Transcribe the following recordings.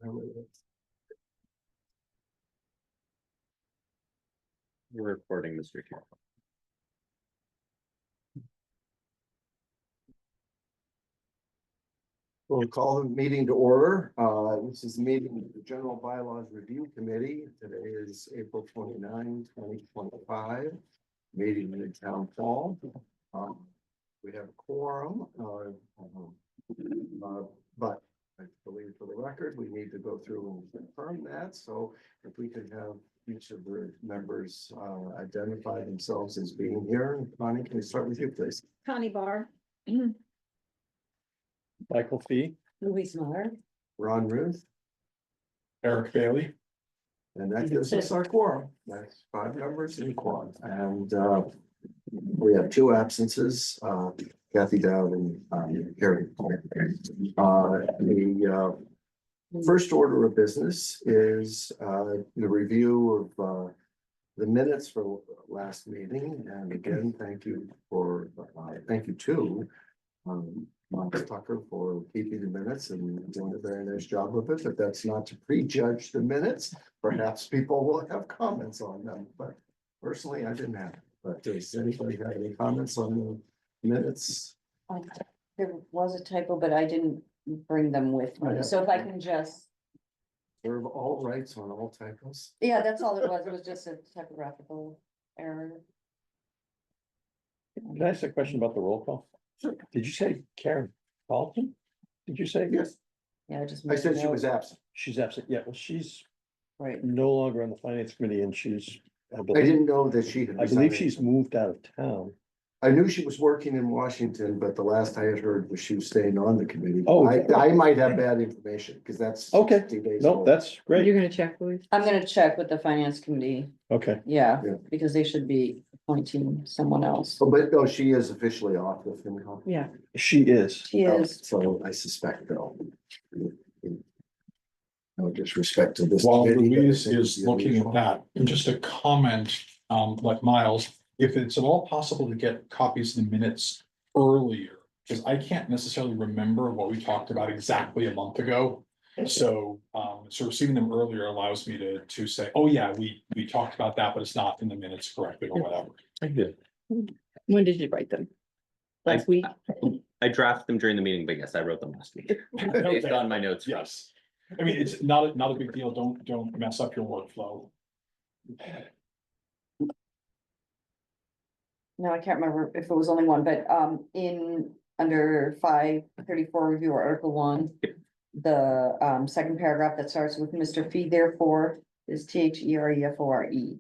We're recording, Mr. Chair. We'll call the meeting to order. This is the meeting of the General Bylaws Review Committee. Today is April 29, 2025. Meeting in Town Hall. We have a quorum, but I believe for the record, we need to go through and confirm that. So if we could have each of the members identify themselves as being here. Connie, can we start with you, please? Connie Barr. Michael Fee, Louise Miller. Ron Ruth, Eric Bailey. and that gives us our quorum. That's 5 members in quorum. And we have 2 absences, Kathy Dowd and Harry. The first order of business is the review of the minutes for last meeting. And again, thank you to Monica Tucker for keeping the minutes and doing a very nice job of it, but that's not to prejudge the minutes. Perhaps people will have comments on them, but personally, I didn't have it. But does anybody have any comments on the minutes? There was a typo, but I didn't bring them with me, so if I can just, Serve all rights on all typos. yeah, that's all it was just a typographical error. Can I ask a question about the roll call? Sure. Did you say Karen Carlton? Did you say? Yes, Yeah, I just. I said she was absent. She's absent. Yeah, well, she's Right, no longer on the finance committee and she's, I I believe, didn't know that she had. resigned. she's moved out of town. I knew she was working in Washington, but the last I had heard was she was staying on the committee. Oh, I might have bad information because that's. Okay. 60 days No, old. that's great. You're gonna check, Louise? I'm gonna check with the finance committee, Okay. yeah, Yeah. because they should be appointing someone else. Oh, but no, she is officially off the FinCom. Yeah. She is. She is, So I suspect they'll. No disrespect to this. While committee, but I Louise think is it's looking at unusual. that, just a comment, like Miles, if it's at all possible to get copies of the minutes earlier, because I can't necessarily remember what we talked about exactly a month ago. So, so receiving them earlier allows me to say, oh yeah, we talked about that, but it's not in the minutes correctly or whatever. I did. When did you write them? Last week? I drafted them during the meeting, but yes, I wrote them last week. Based on my notes. Yes, I mean, it's not a big deal, don't mess up your workflow. no, I can't remember if it was only one, but under 534 review or article 1. The second paragraph that starts with Mr. Fee therefore is THEREFORE.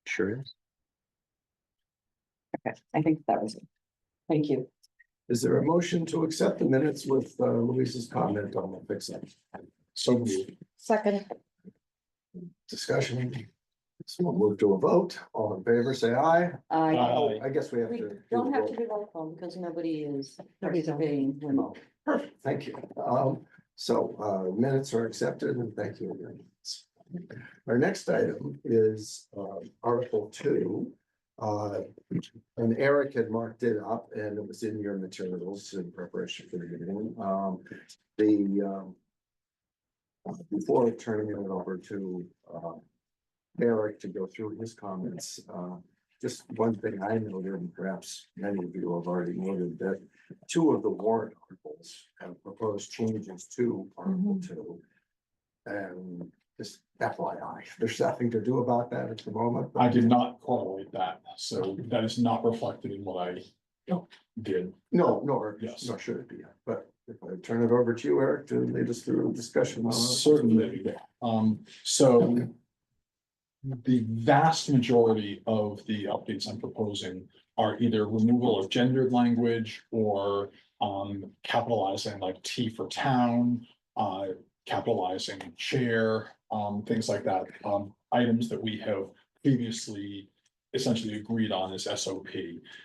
Sure is. Okay, I think that was it. Thank you. Is there a motion to accept the minutes with Louise's comment on the fixing? So moved. Second. Discussion. So we'll move to a vote. All in favor, say aye. I, Oh, I guess we have we to. don't have roll. to do roll call because nobody is participating remote. Perfect, thank you. So minutes are accepted and thank you. very much. Our next item is Article 2. And Eric had marked it up and it was in your materials in preparation for the meeting. Before turning it over to Eric to go through his comments, just one thing I noted, and perhaps many of you have already noted, that 2 of the warrant articles have proposed changes to Article 2. And just FYI, there's nothing to do about that at the moment. but- I did not correlate that, so that is not reflected in what I did. No, nor should it be, but if I turn it over to you, Eric, to lead us through a discussion on. Certainly, so the vast majority of the updates I'm proposing are either removal of gendered language or capitalizing like T for town, capitalizing chair, things like that, items that we have previously essentially agreed on as SOP.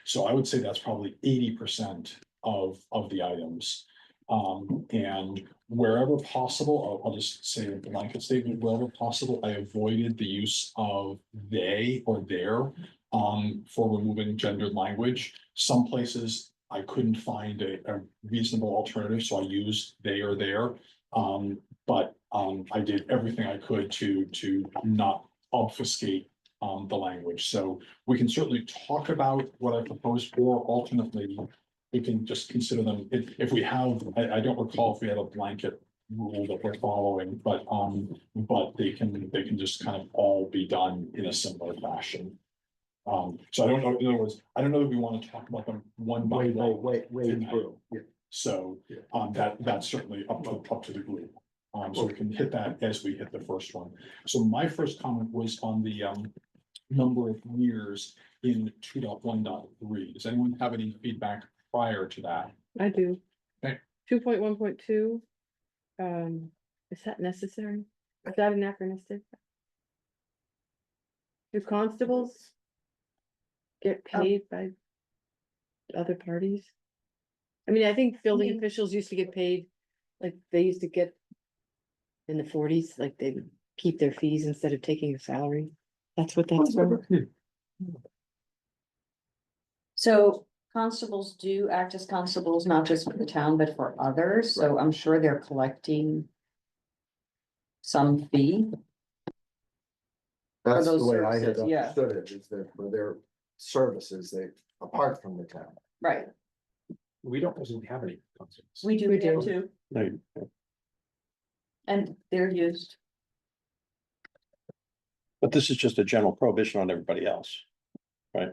So I would say that's probably 80% of the items. And wherever possible, I'll just say a blanket statement, wherever possible, I avoided the use of they or their for removing gendered language. Some places I couldn't find a reasonable alternative, so I used they or their. But I did everything I could to not obfuscate the language. So we can certainly talk about what I proposed, or alternately, we can just consider them, if we have, I don't recall if we had a blanket rule that we're following, but they can just kind of all be done in a similar fashion. So I don't know, in other words, I don't know that we want to talk about them one by one. Wait, tonight. through. Yeah. So, Yeah. that's certainly up to the group. So we can hit that as we hit the first one. So my first comment was on the, number of years in 2.1.3. Does anyone have any feedback prior to that? I do. Okay. 2.1.2. Is that necessary? Is that anachronistic? Do constables get paid by other parties? I mean, I think building mean- officials used to get paid, like they used to get in the 40s, like they would keep their fees instead of taking a salary. That's what that's for. So constables do act as constables, not just for the town, but for others, so I'm sure they're collecting some fee. That's the those way I had services, yeah. understood it, is that for their services, they, apart from the town. Right, We don't presently have any. concerts. we do We here do. too, No, and they're used. but this is just a general prohibition on everybody else, right?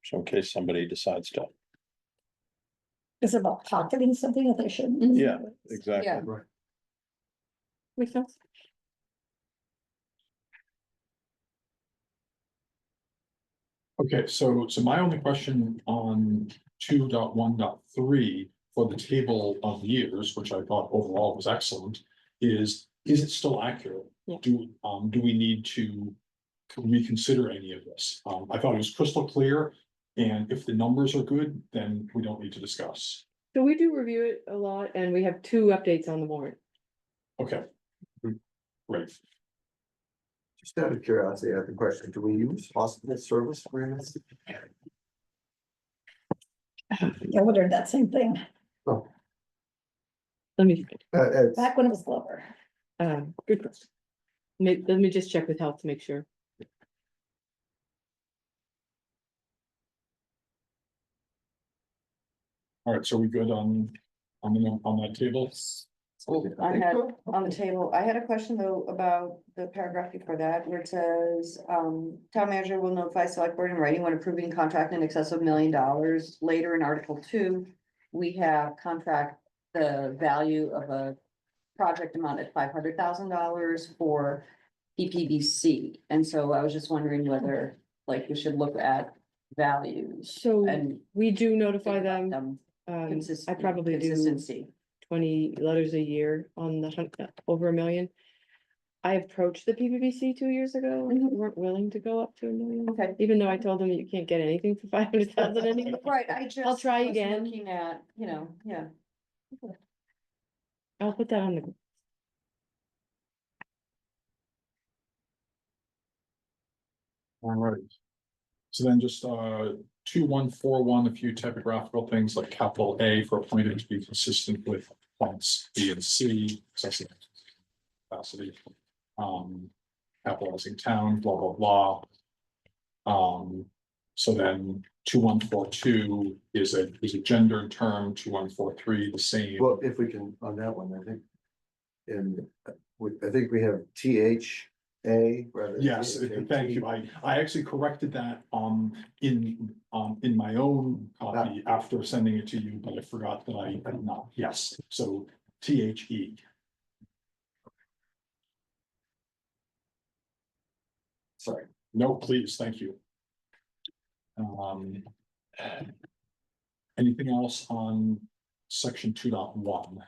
So in case somebody decides to, Is it about pocketing something that they shouldn't? Mhm. yeah, exactly. Yeah. Right. Makes sense. Okay, so my only question on 2.1.3 for the table of years, which I thought overall was excellent, is it still accurate? Yeah. Do we need to reconsider any of this? I thought it was crystal clear, and if the numbers are good, then we don't need to discuss. So we do review it a lot and we have 2 updates on the warrant. Okay. Great. Just out of curiosity, I have a question. Do we use hospital service agreements? I wondered that same thing, Let me, It's, back when it was Glover. good question. Let me just check with health to make sure. All right, so we good on that table? So I had on the table, I had a question though about the paragraph before that, where it says, town manager will notify select board in writing when approving contract in excess of $1 million. Later in Article 2, we have contract, the value of a project amount at $500,000 for PPVC. And so I was just wondering whether, like, we should look at values So and we do notify them. I probably do Consistency. 20 letters a year on the over $1 million. I approached the PPVC 2 years ago, and they weren't willing to go up to $1 million, Okay. even though I told them that you can't get anything for 500,000 anymore. Right, I just. I'll try was again. Looking at, yeah. I'll put that on the, All right. So then just 2141, a few typographical things like capital A for appointed to be consistent with points B and C, excessive capacity. Capitalizing town, blah, blah, blah. So then 2142 is a gendered term, 2143, the same. well, if we can, on that one, I think. And I think we have THA rather. than Yes, THAT. thank you. I actually corrected that in my own copy after sending it to you, but I forgot that I had not. Yes, so THE. Sorry. No, please, thank you. Anything else on section 2.1?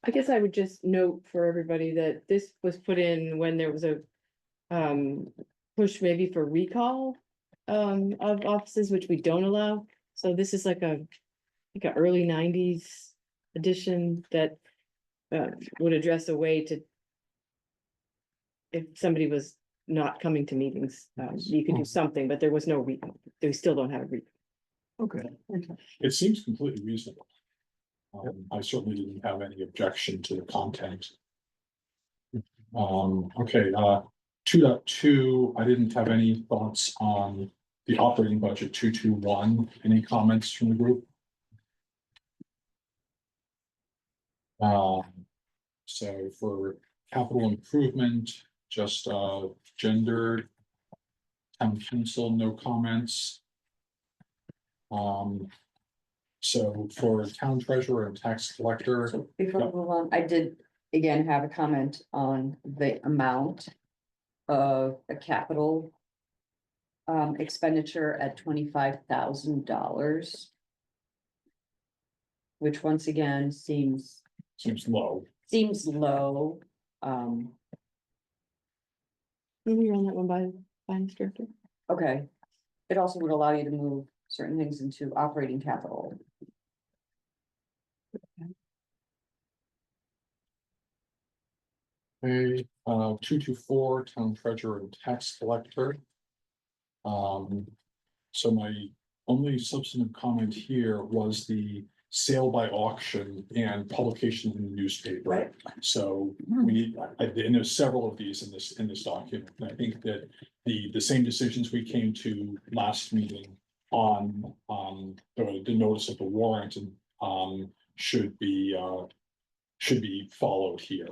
I guess I would just note for everybody that this was put in when there was a push maybe for recall of offices, which we don't allow. So this is like a early 90s edition that would address a way to, if somebody was not coming to meetings, you could do something, but there was no recall. They still don't have a recall. Okay. It seems completely reasonable. I certainly didn't have any objection to the content Okay, 2.2, I didn't have any thoughts on the operating budget 2.2.1. Any comments from the group? So for capital improvement, just gender. Town council, no comments. So for town treasurer and tax collector, So before Yep. we move on, I did again have a comment on the amount of a capital expenditure at $25,000. Which once again seems seems low. low. Maybe you're on that one by finance director. Okay. It also would allow you to move certain things into operating capital. Okay, 2.2.4, town treasurer and tax collector. So my only substantive comment here was the sale by auction and publication in the newspaper. Right. So we need, and there's several of these in this document, and I think that the same decisions we came to last meeting on, the notice of the warrant and, should be followed here.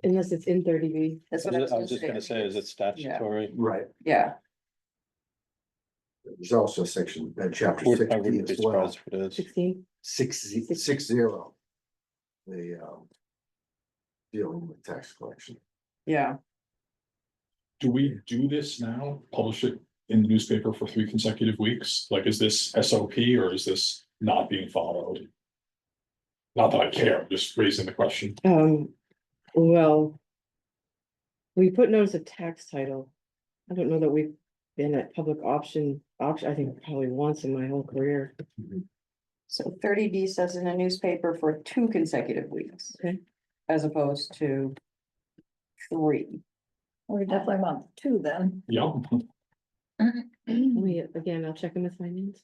Unless it's in 30B. That's I what I was just gonna say, is it statutory? Right, Yeah, there's also a section, chapter I 60 wouldn't be as well, surprised if it is. 16. 60. The dealing with tax collection. yeah. Do we do this now, publish it in the newspaper for 3 consecutive weeks? Like, is this SOP or is this not being followed? Not that I care, I'm just raising the question. Well. We put notice of tax title. I don't know that we've been at public auction, I think probably once in my whole career. So 30B says in a newspaper for 2 consecutive weeks. Okay. As opposed to 3. We definitely want 2 then. Yeah, Again, I'll check in with finance.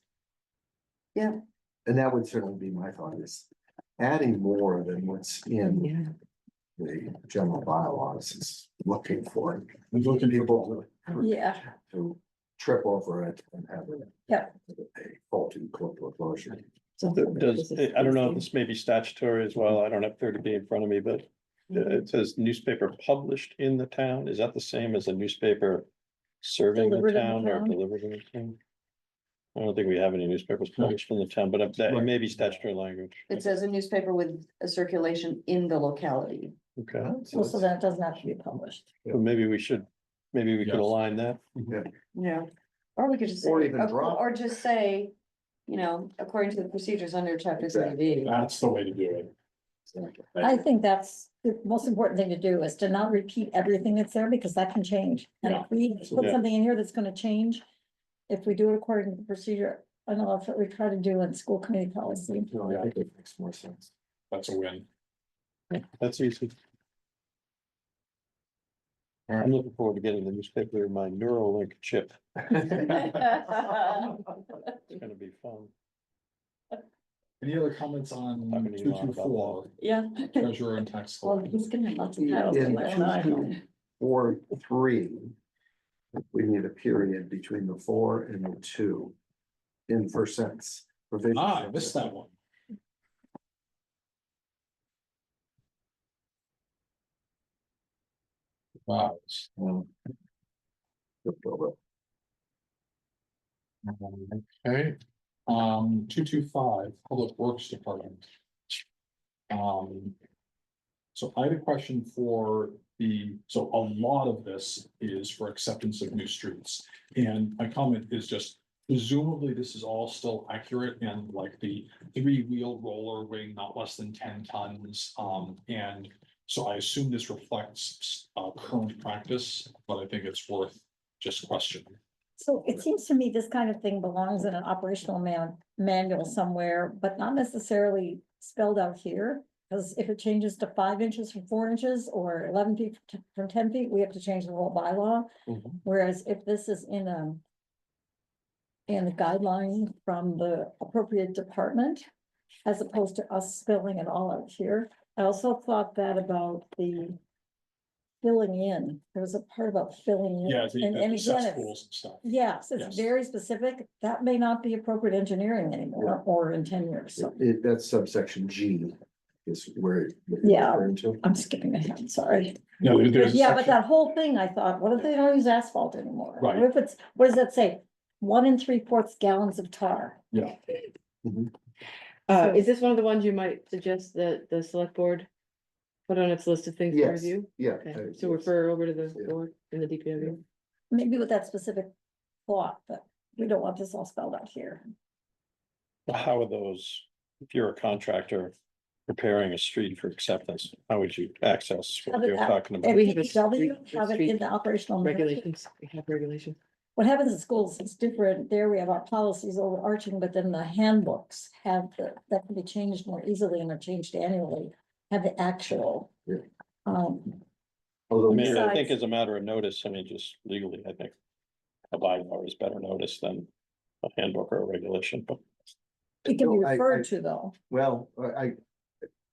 And that would certainly be my thought is adding more than what's in Yeah. the general bylaws is looking for it. I'm looking for People Yeah. to trip over it and have Yeah. a faulty closure. So Does, I don't know, if this may be statutory as well, I don't have 30B in front of me, but it says newspaper published in the town, is that the same as a newspaper serving the Delivered in the town or town? delivered in the town? I don't think we have any newspapers published from the town, but that it may be statutory language. It says a newspaper with a circulation in the locality. Okay, Well, so then it doesn't have to be published. so maybe we could Yes. align that. Yeah. Or we could just say, Or even drop. or just say, according to the procedures under chapter 30B. That's the way to do it. I think that's the most important thing to do is to not repeat everything that's there because that can change. And if we put Yeah. something in here that's gonna change, if we do it according to the procedure, I know that's what we try to do in school committee policy. No, I think it makes more sense. That's a win. That's easy. I'm looking forward to getting the newspaper in my Neuralink chip. It's gonna be fun. Any other comments on Talking to you a lot about 2.2.4, Yeah. treasurer and tax Well, collector? he's gonna have lots of titles. In I don't know. 2.2.4.3, we need a period between the 4 and the 2 in the first sentence. Provisions Ah, I of missed that one. Wow. Okay, 2.2.5, Public Works Department. So I had a question for so a lot of this is for acceptance of new streets. And my comment is just presumably this is all still accurate and like the 3-wheel roller weighing not less than 10 tons. And so I assume this reflects current practice, but I think it's worth just questioning. So it seems to me this kind of thing belongs in an operational manual somewhere, but not necessarily spelled out here. Because if it changes to 5 inches from 4 inches or 11 feet from 10 feet, we have to change the whole bylaw. Mhm. Whereas if this is in the guideline from the appropriate department, as opposed to us spelling it all out here, I also thought that about the filling in, there was a part about filling in. Yeah, And the again, it's, cesspools and stuff. yes, Yes. it's very specific, that may not be appropriate engineering anymore, or in 10 years, so. That's subsection G is where. what you're Yeah. referring to. I'm skipping ahead, sorry. No, there's But a yeah, but section- that whole thing, I thought, what if they don't use asphalt anymore? Right. What if it's, what does that say? 1 3/4 gallons of tar. Yeah, So- Is this one of the ones you might suggest that the select board put on its list of things to Yes, review? yeah. Okay, so refer over to the Yeah. board in the DPW. Maybe with that specific thought, but we don't want this all spelled out here. How are those, if you're a contractor preparing a street for acceptance, how would you access How what did you're that- talking about? At We have a DPW, street- have it street in the operational. manual. Regulations, we have regulations. What happens in schools is different. There we have our policies overarching, but then the handbooks have that can be changed more easily and are changed annually. Have the actual. Yeah. Um, I Although, mean, I think Besides- as a matter of notice, I mean, just legally, I think. A bylaw is better notice than a handbook or a regulation, but it can be No, I- referred to though. well, I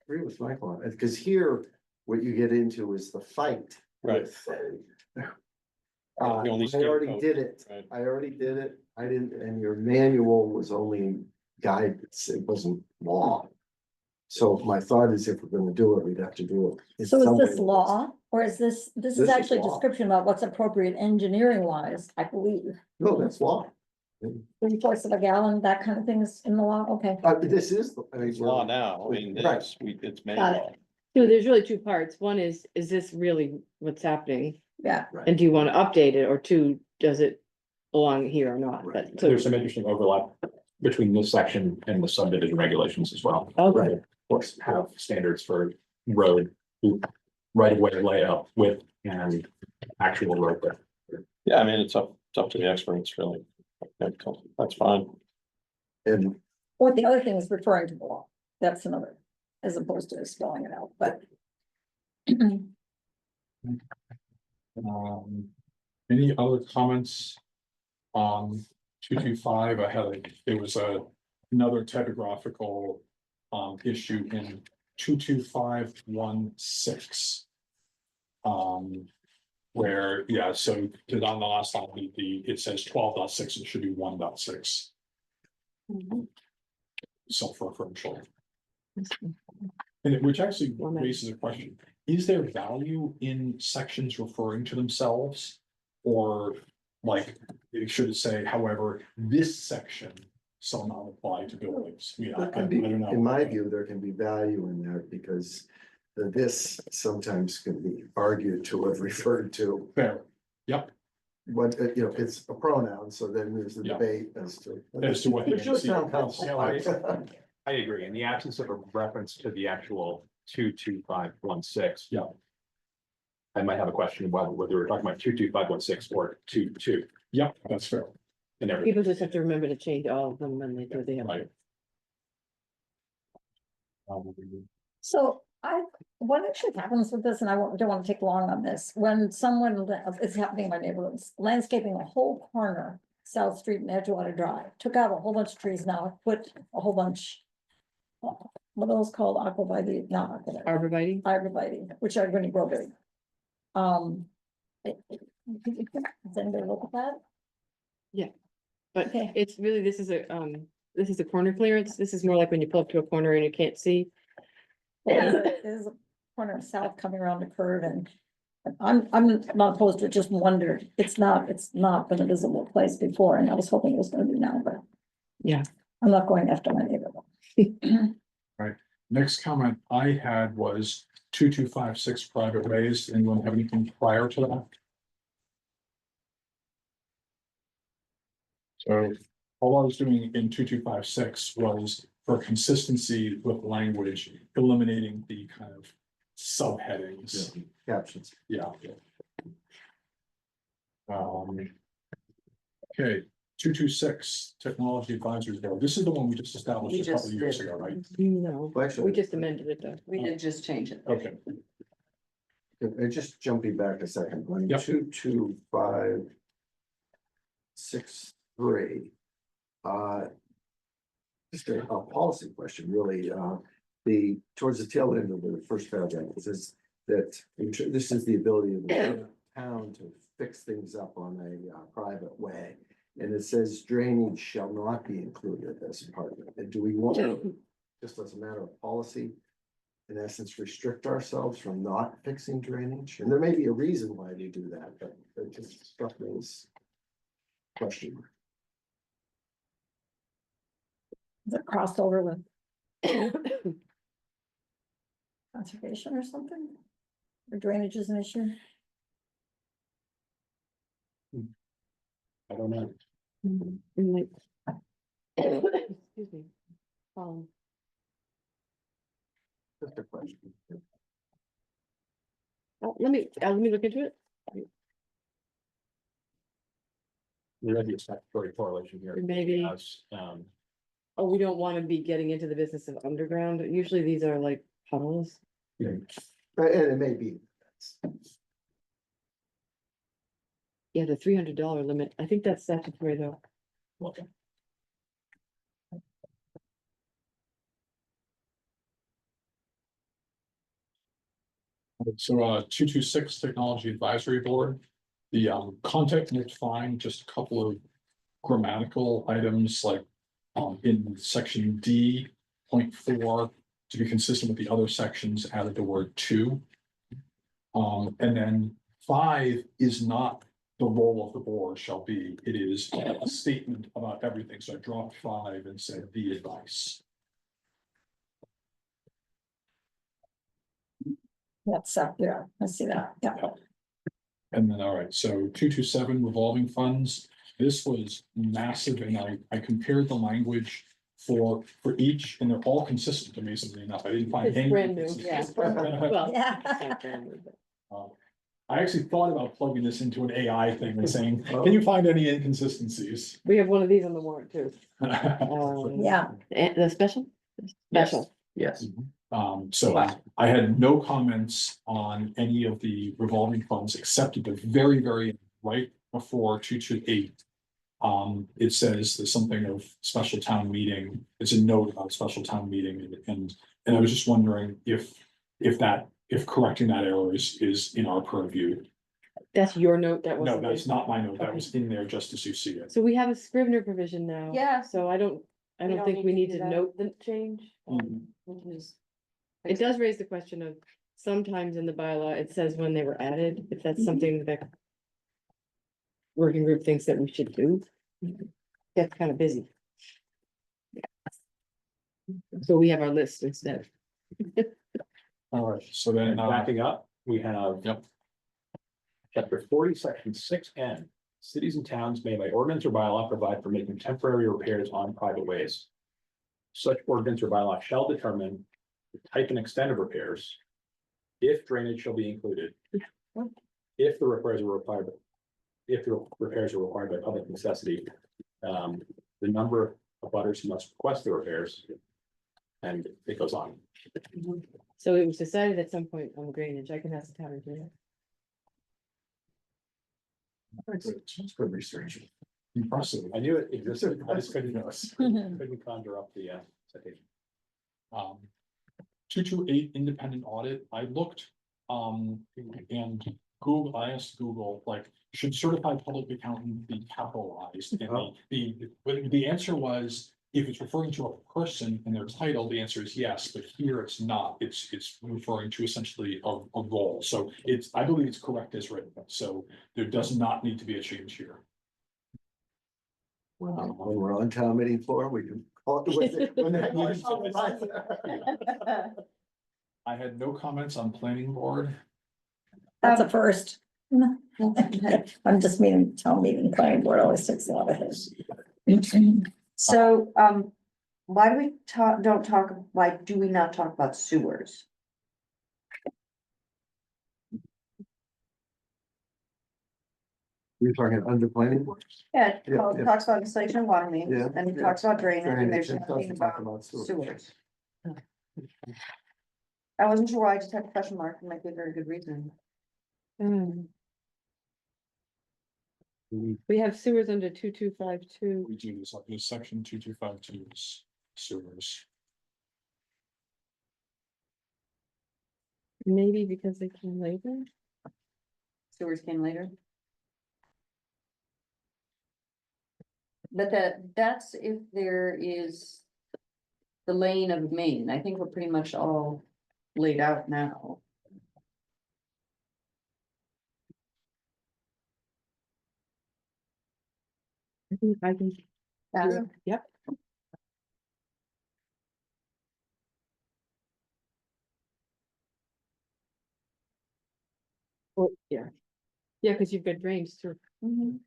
agree with Michael, because here, what you get into is the fight. Right. with, The only I already scapegoat, did it. right. I already did it. I didn't, and your manual was only guidance, it wasn't law. So my thought is if we're gonna do it, we'd have to do it. in So some is this way. law or is this This is is actually a law. description about what's appropriate engineering wise, I believe. No, that's law. 3/4 of a gallon, that kind of thing is in the law, okay. This is, I mean. it's law now, I mean, Right. it's made Got it. law. So there's really two parts. One is this really what's happening? Yeah, And do you want to update it? Or two, does it belong here or not? Right. But so, There's some interesting overlap between this section and the subdivision regulations as well. okay, Right. Course, have standards for road, right of way layout, width and actual road width. Yeah, I mean, it's up to the experts, really. That's fine. And or the other thing is referring to the law, that's another, as opposed to spelling it out, but. Any other comments? 225, there was another typographical issue in 22516. Where, yeah, so, because on the last line, it says 12.6, it should be 1.6. Self-referential. Which actually Well, then- raises a question, is there value in sections referring to themselves? Or like, it should say, however, this section shall not apply to buildings? I there can be, don't know. in my view, there can be value in that because this sometimes can be argued to have referred to. Fair, yep, What, it's a pronoun, so then there's a Yeah. debate as to. what. It's your town council. I agree, in the absence of a reference to the actual 22516. Yeah. I might have a question about whether we're talking about 22516 or 22 Yep, that's fair. and everything. people just have to remember to change all of them when they do the. Right. So what actually happens with this, and don't want to take long on this, when someone, it's happening in my neighborhoods, landscaping a whole corner, South Street and Edgewater Drive, took out a whole bunch of trees now, put a whole bunch. What are those called, aquavitae, not aquavitae, Arborvitae? arborvitae, which are going to grow big. Does anybody look at that? But Okay. it's really, this is a corner clearance. This is more like when you pull up to a corner and you can't see. There's a corner of South coming around the curve and I'm not opposed to it, just wondered, it's not been a visible place before and I was hoping it was gonna be now, but. Yeah. I'm not going after my neighbor. Next comment I had was 2256 private ways. Anyone have anything prior to that? So all I was doing in 2256 was for consistency with language, eliminating the kind of subheadings. Captions. Yeah. Okay, 226 Technology Advisory Board. This is the one we just established We a couple just of years did. ago, right? No, Well, actually, we just amended it though. We did just change it. Okay, Just jumping back a second, on Yep. 22563. Just a policy question, really, towards the tail end of the first paragraph, it says that this is the ability of the town to fix things up on a private way. And it says drainage shall not be included as part of it. And do we want to, just as a matter of policy, in essence, restrict ourselves from not fixing drainage? And there may be a reason why they do that, but it just struck me as question mark. Is it crossed over with conservation or something? Or drainage is an issue? I don't know. And like. Excuse me. Just a question. Let me look into it. There may be a statutory correlation here. Maybe. As, Oh, we don't want to be getting into the business of underground. Usually these are like puddles. And it may be. Yeah, the $300 limit. I think that's statutory though. okay. So 226 Technology Advisory Board, the content looked fine, just a couple of grammatical items like in section D.4, to be consistent with the other sections, added the word to. And then 5 is not the role of the board shall be, it is a statement about everything. So I dropped 5 and said the advice. That's, yeah, I see that, yeah. And then, all right, so 227 revolving funds, this was massive, and I compared the language for each, and they're all consistent, amazingly enough, I didn't find It's any. brand new, yeah. Well, Yeah. it's not brand new, but- I actually thought about plugging this into an AI thing and saying, can you find any inconsistencies? We have one of these on the warrant too. Yeah. The special? Special. Yes. So I had no comments on any of the revolving funds, except at the very, very right before 228. It says there's something of special town meeting, it's a note about special town meeting, and I was just wondering if correcting that error is in our purview. That's your note that was. No, that's not my note, that was in there just as you see it. So we have a Scrivener provision now. Yeah. So I don't think we need to that. note the change. We can just- It does raise the question of sometimes in the bylaw, it says when they were added, if that's something that. Working group thinks that we should do. That's kind of busy. So we have our list instead. All right, so then, Backing up, we have. Yep. Chapter 40, section 6N, cities and towns may by ordinance or bylaw provide for making temporary repairs on private ways. Such ordinance or bylaw shall determine the type and extent of repairs. If drainage shall be included. If the repairs are required. If the repairs are required by public necessity. The number of butters who must request the repairs. And it goes on. So it was decided at some point on drainage, I can ask the town engineer. It's good research. impressive. I knew it existed, I just couldn't conjure up the citation. 228 independent audit, I looked, and Google, I asked Google, like, should certified public accountant be capitalized? And the answer was, if it's referring to a person in their title, the answer is yes, but here it's not, it's referring to essentially a role. So I believe it's correct as written, so there does not need to be a change here. Well, when we're on town meeting floor, we can call it. when that motion's on. I had no comments on planning board. That's a first. I'm just meaning, town meeting, planning board always takes a lot of hits. So, why do we why do we not talk about sewers? You're talking under planning board? Yeah, Yeah, it yeah. talks about installation of water mains, Yeah, and it yeah. talks about drainage, and there's Drainage, it nothing doesn't talk about about sewers. sewers. I wasn't sure why I just had a question mark, it might be a very good reason. We have sewers under 2252. We do this, section 2252 is sewers. Maybe because they came later. Sewers came later. But that's if there is the lane of Maine. I think we're pretty much all laid out now. I can. Yep. Well, yeah. Yeah, because you've got drains too. Mhm.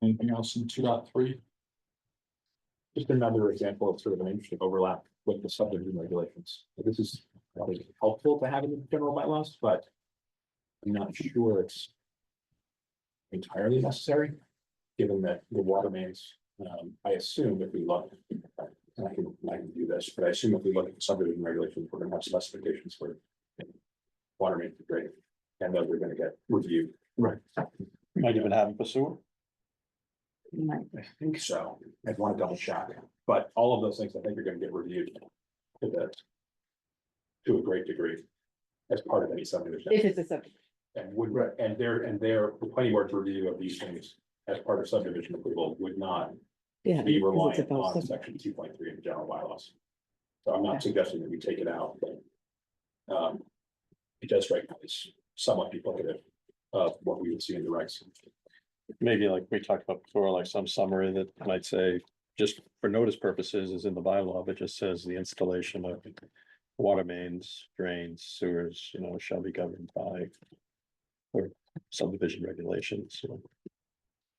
Anything else in 2.3? Just another example of sort of an interesting overlap with the subdivision regulations. This is probably helpful to have in the general bylaws, but I'm not sure it's entirely necessary, given that the water mains, I assume if we look, and I can do this, but I assume if we look at the subdivision regulations, we're gonna have specifications for water main to drain, and those are gonna get reviewed. Right. Might even have them for sewer. Might. I think so. I'd want to double check, but all of those things I think are gonna get reviewed to a great degree as part of any subdivision. If it's a subject. And would, Right. and their the planning board's review of these things as part of subdivision approval would not Yeah. be because it's reliant about on subject. section 2.3 of the general bylaws. So I'm not suggesting that we take it out, but it does recognize somewhat duplicative of what we would see in the regs. Maybe like we talked about before, like some summary that might say, just for notice purposes is in the bylaw, but just says the installation of water mains, drains, sewers, shall be governed by or subdivision regulations.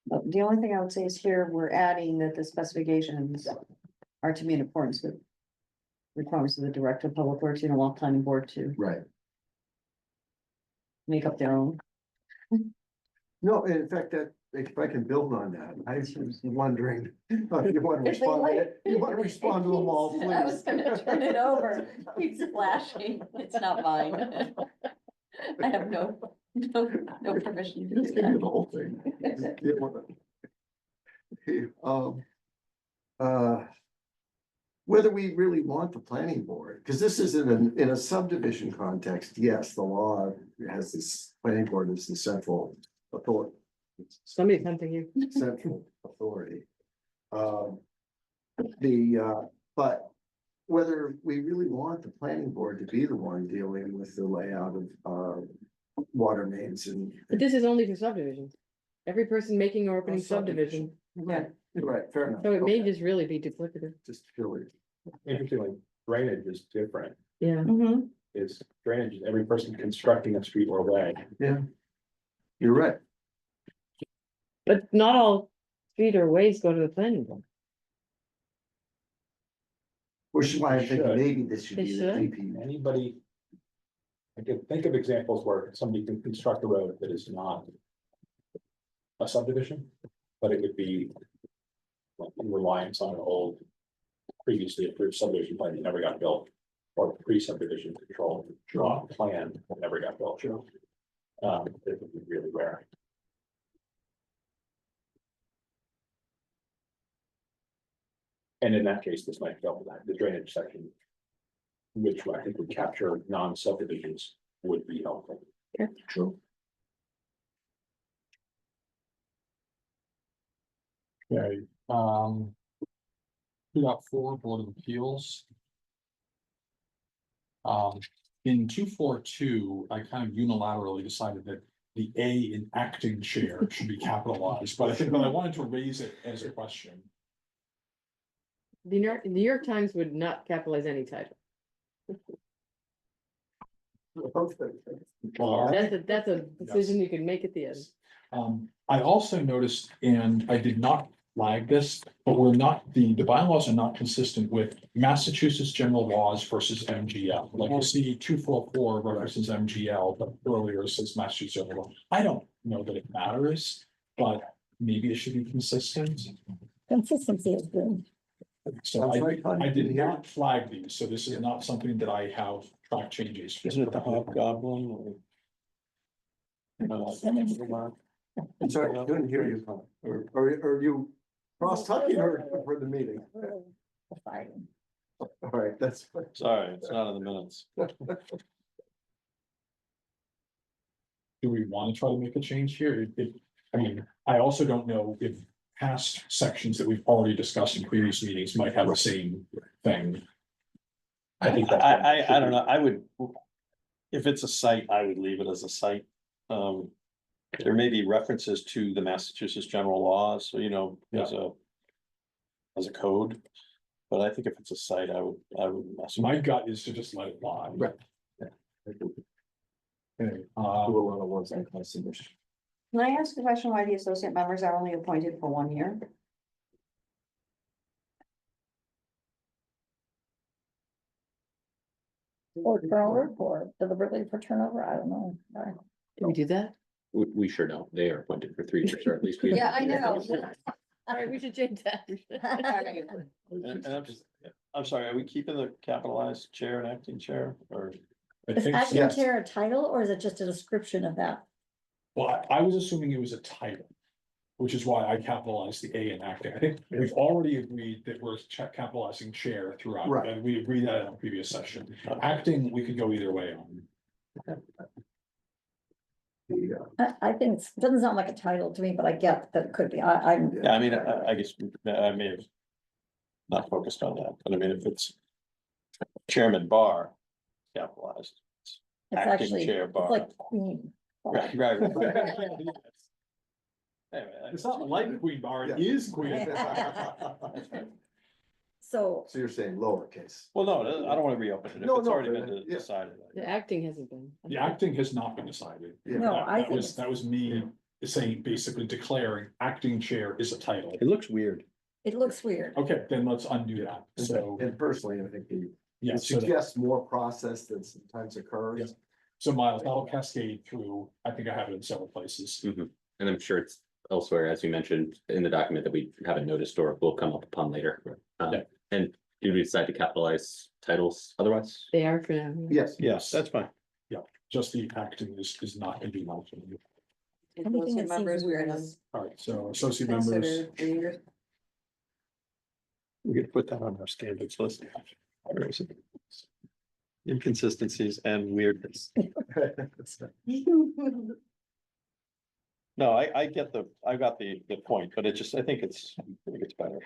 But the only thing I would say is here, we're adding that the specifications are to be in accordance with requirements of the director of public works, while planning board to Right. make up their own. No, in fact, that, if I can build on that, I was wondering, if you want to If they respond, like- you want to respond to them all, please. I was gonna turn it over. Keeps flashing. It's not mine. I have no permission to do Just give you the that. whole thing. Just give one. Whether we really want the planning board, because this is in a subdivision context, yes, the law has this, planning board is the central authority. Somebody's hunting you. Central authority. But whether we really want the planning board to be the one dealing with the layout of water mains and. But this is only for subdivisions. Every person making or opening subdivision. subdivision, yeah, Right, fair enough. so it may Okay. just really be duplicative, Just purely. Interestingly, drainage is different. yeah. Mhm. It's drainage, is every person constructing a street or way. Yeah. You're right. But not all street or ways go to the planning board. Which is why I'm thinking Should. maybe this should They be the should? DP. Anybody. I can think of examples where somebody can construct a road that is not. A subdivision, but it would be. Like in reliance on an old. Previously approved subdivision plan that never got built. Or pre-subdivision control draw plan that never got built. It would be really rare. And in that case, this might help with that, the drainage section. Which I think would capture non-subdivisions would be helpful. True. Okay, 2.4 Board of Appeals. In 2.4.2, I kind of unilaterally decided that the A in acting chair should be capitalized, but I wanted to raise it as a question. The New York Times would not capitalize any title. That's a decision you can make at the end. I also noticed, and I did not flag this, but we're not, the bylaws are not consistent with Massachusetts general laws versus MGL. Like you see 2.4.4 references MGL, but earlier it says Massachusetts general law. I don't know that it matters, but maybe it should be consistent. Consistency is good. So Sounds right, I did Connie. not flag these, so this is not something that I have track changes. Isn't it the hobgoblin? or- I'm sorry, I couldn't hear you, or you cross talking or for the meeting? That's. Sorry, it's not in the minutes. Do we want to try to make a change here? I mean, I also don't know if past sections that we've already discussed in previous meetings might have the same thing. I think that's. I don't know, I would. If it's a site, I would leave it as a site. There may be references to the Massachusetts general laws, so you know, as a. As a code, but I think if it's a site, I would mess So with my it. gut is to just let it lie. Right. Okay, Do a lot of ones like customers. Can I ask a question why the associate members are only appointed for 1 year? Or turnover, or deliberately for turnover, I don't know. Did we do that? We sure don't. They are appointed for 3 years, or at least. Yeah, I know. All right, we should change that. And I'm sorry, are we keeping the capitalized chair and acting chair, or? I Is think, acting yes. chair a title, or is it just a description of that? well, I was assuming it was a title. Which is why I capitalized the A in acting. I think we've already agreed that we're capitalizing chair throughout, Right. and we agreed that in a previous session. Acting, we could go either way on. I think it doesn't sound like a title to me, but I get that it could be, I'm. Yeah, I mean, I guess I may have. Not focused on that, but I mean, if it's. Chairman Barr. Capitalized. It's acting actually, chair it's bar. like queen. Right, right, right. Anyway, It's not like Queen Bar, it Yeah. is Queen. So, So you're saying lowercase. Well, no, I don't wanna reopen it, if No, it's no, already but, been yeah. decided. The acting hasn't been. The acting has not been decided. Yeah. No, That- I that think was, it's- that was me saying, basically declaring acting chair is a title. It looks weird. it looks weird. Okay, then let's undo that. So, And personally, I think yeah, it so, suggests more process than sometimes occurs. so Miles, that'll cascade through, I think I have it in several places. And I'm sure it's elsewhere, as you mentioned, in the document that we haven't noticed or will come up upon later. Yeah. And do we decide to capitalize titles otherwise? They are for now. Yes. Yes, that's fine. Just the acting is not gonna be mentioned. Anything Associate that seems members, we're weird gonna is- All right, so associate members, consider 3 years. We could put that on our standards list. Where is it? Inconsistencies and weirdness. No, I get I got the point, but it just, I think it's better.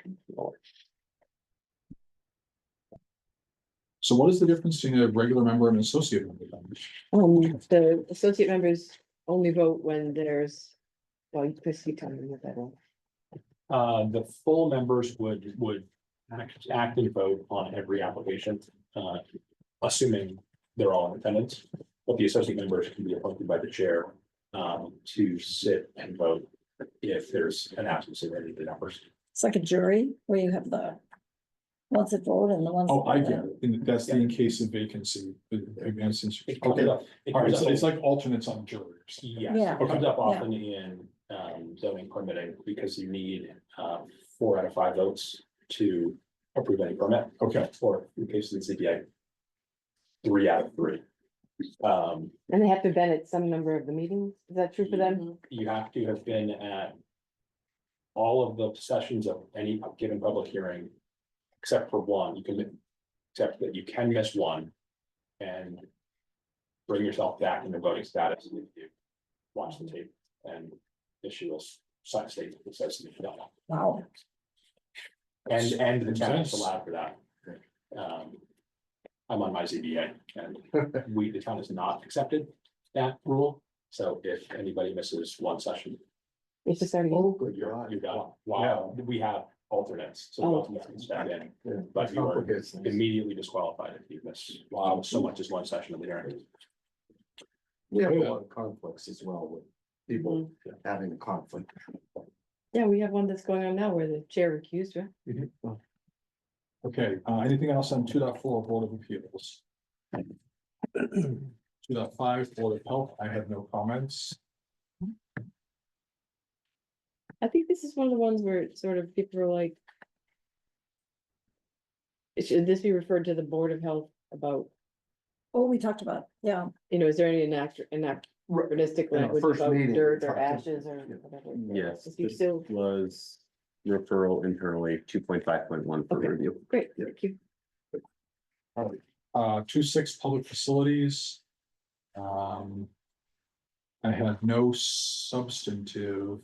so what is the difference between a regular member and an associate member? then? The associate members only vote when there's, well, Chris, you tell me what that is. The full members would act and vote on every application, assuming they're all in attendance. But the associate members can be appointed by the chair, to sit and vote if there's an absence of any of the numbers. It's like a jury where you have the ones that vote and the ones. Oh, I that- get it, and that's the in case of vacancy, again, since, It comes okay, up- it all right, comes so up- it's like alternates on jurors. Yes, Yeah. it comes up Yeah. often in zoning permitting because you need 4 out of 5 votes to approve any permit. Okay, Or in case of the ZBA. 3 out of 3. And they have to have been at some number of the meetings. Is that true for them? You have to have been at all of the sessions of any given public hearing, except for one. You can, except that you can miss one and bring yourself back into voting status if you watch the tape and issue a sign statement that says that you've done it. Wow, And the town is Intense. allowed for that. I'm on my ZBA and the town has not accepted that rule. So if anybody misses one session, It's just starting. Oh, good God. you got, wow, we have alternates, so Oh. alternates can step in. Yeah, But you are complicates things. immediately disqualified if you miss, wow, so much as one session of the hearing. We have a lot of conflicts as well with people having a conflict. Yeah, we have one that's going on now where the chair recused, right? okay, anything else on 2.4 Board of Appeals? 2.5 Board of Health, I have no comments. I think this is one of the ones where it's sort of people are like. Should this be referred to the Board of Health about, oh, we talked about, yeah, you know, is there any anachronistic In our language first about meeting, we dirt or talked- ashes or Yeah. whatever? Yes, If you this still, was referral internally 2.5.1 for Okay. review. great, Yeah. thank you. All right, 2.6 public facilities. I have no substantive.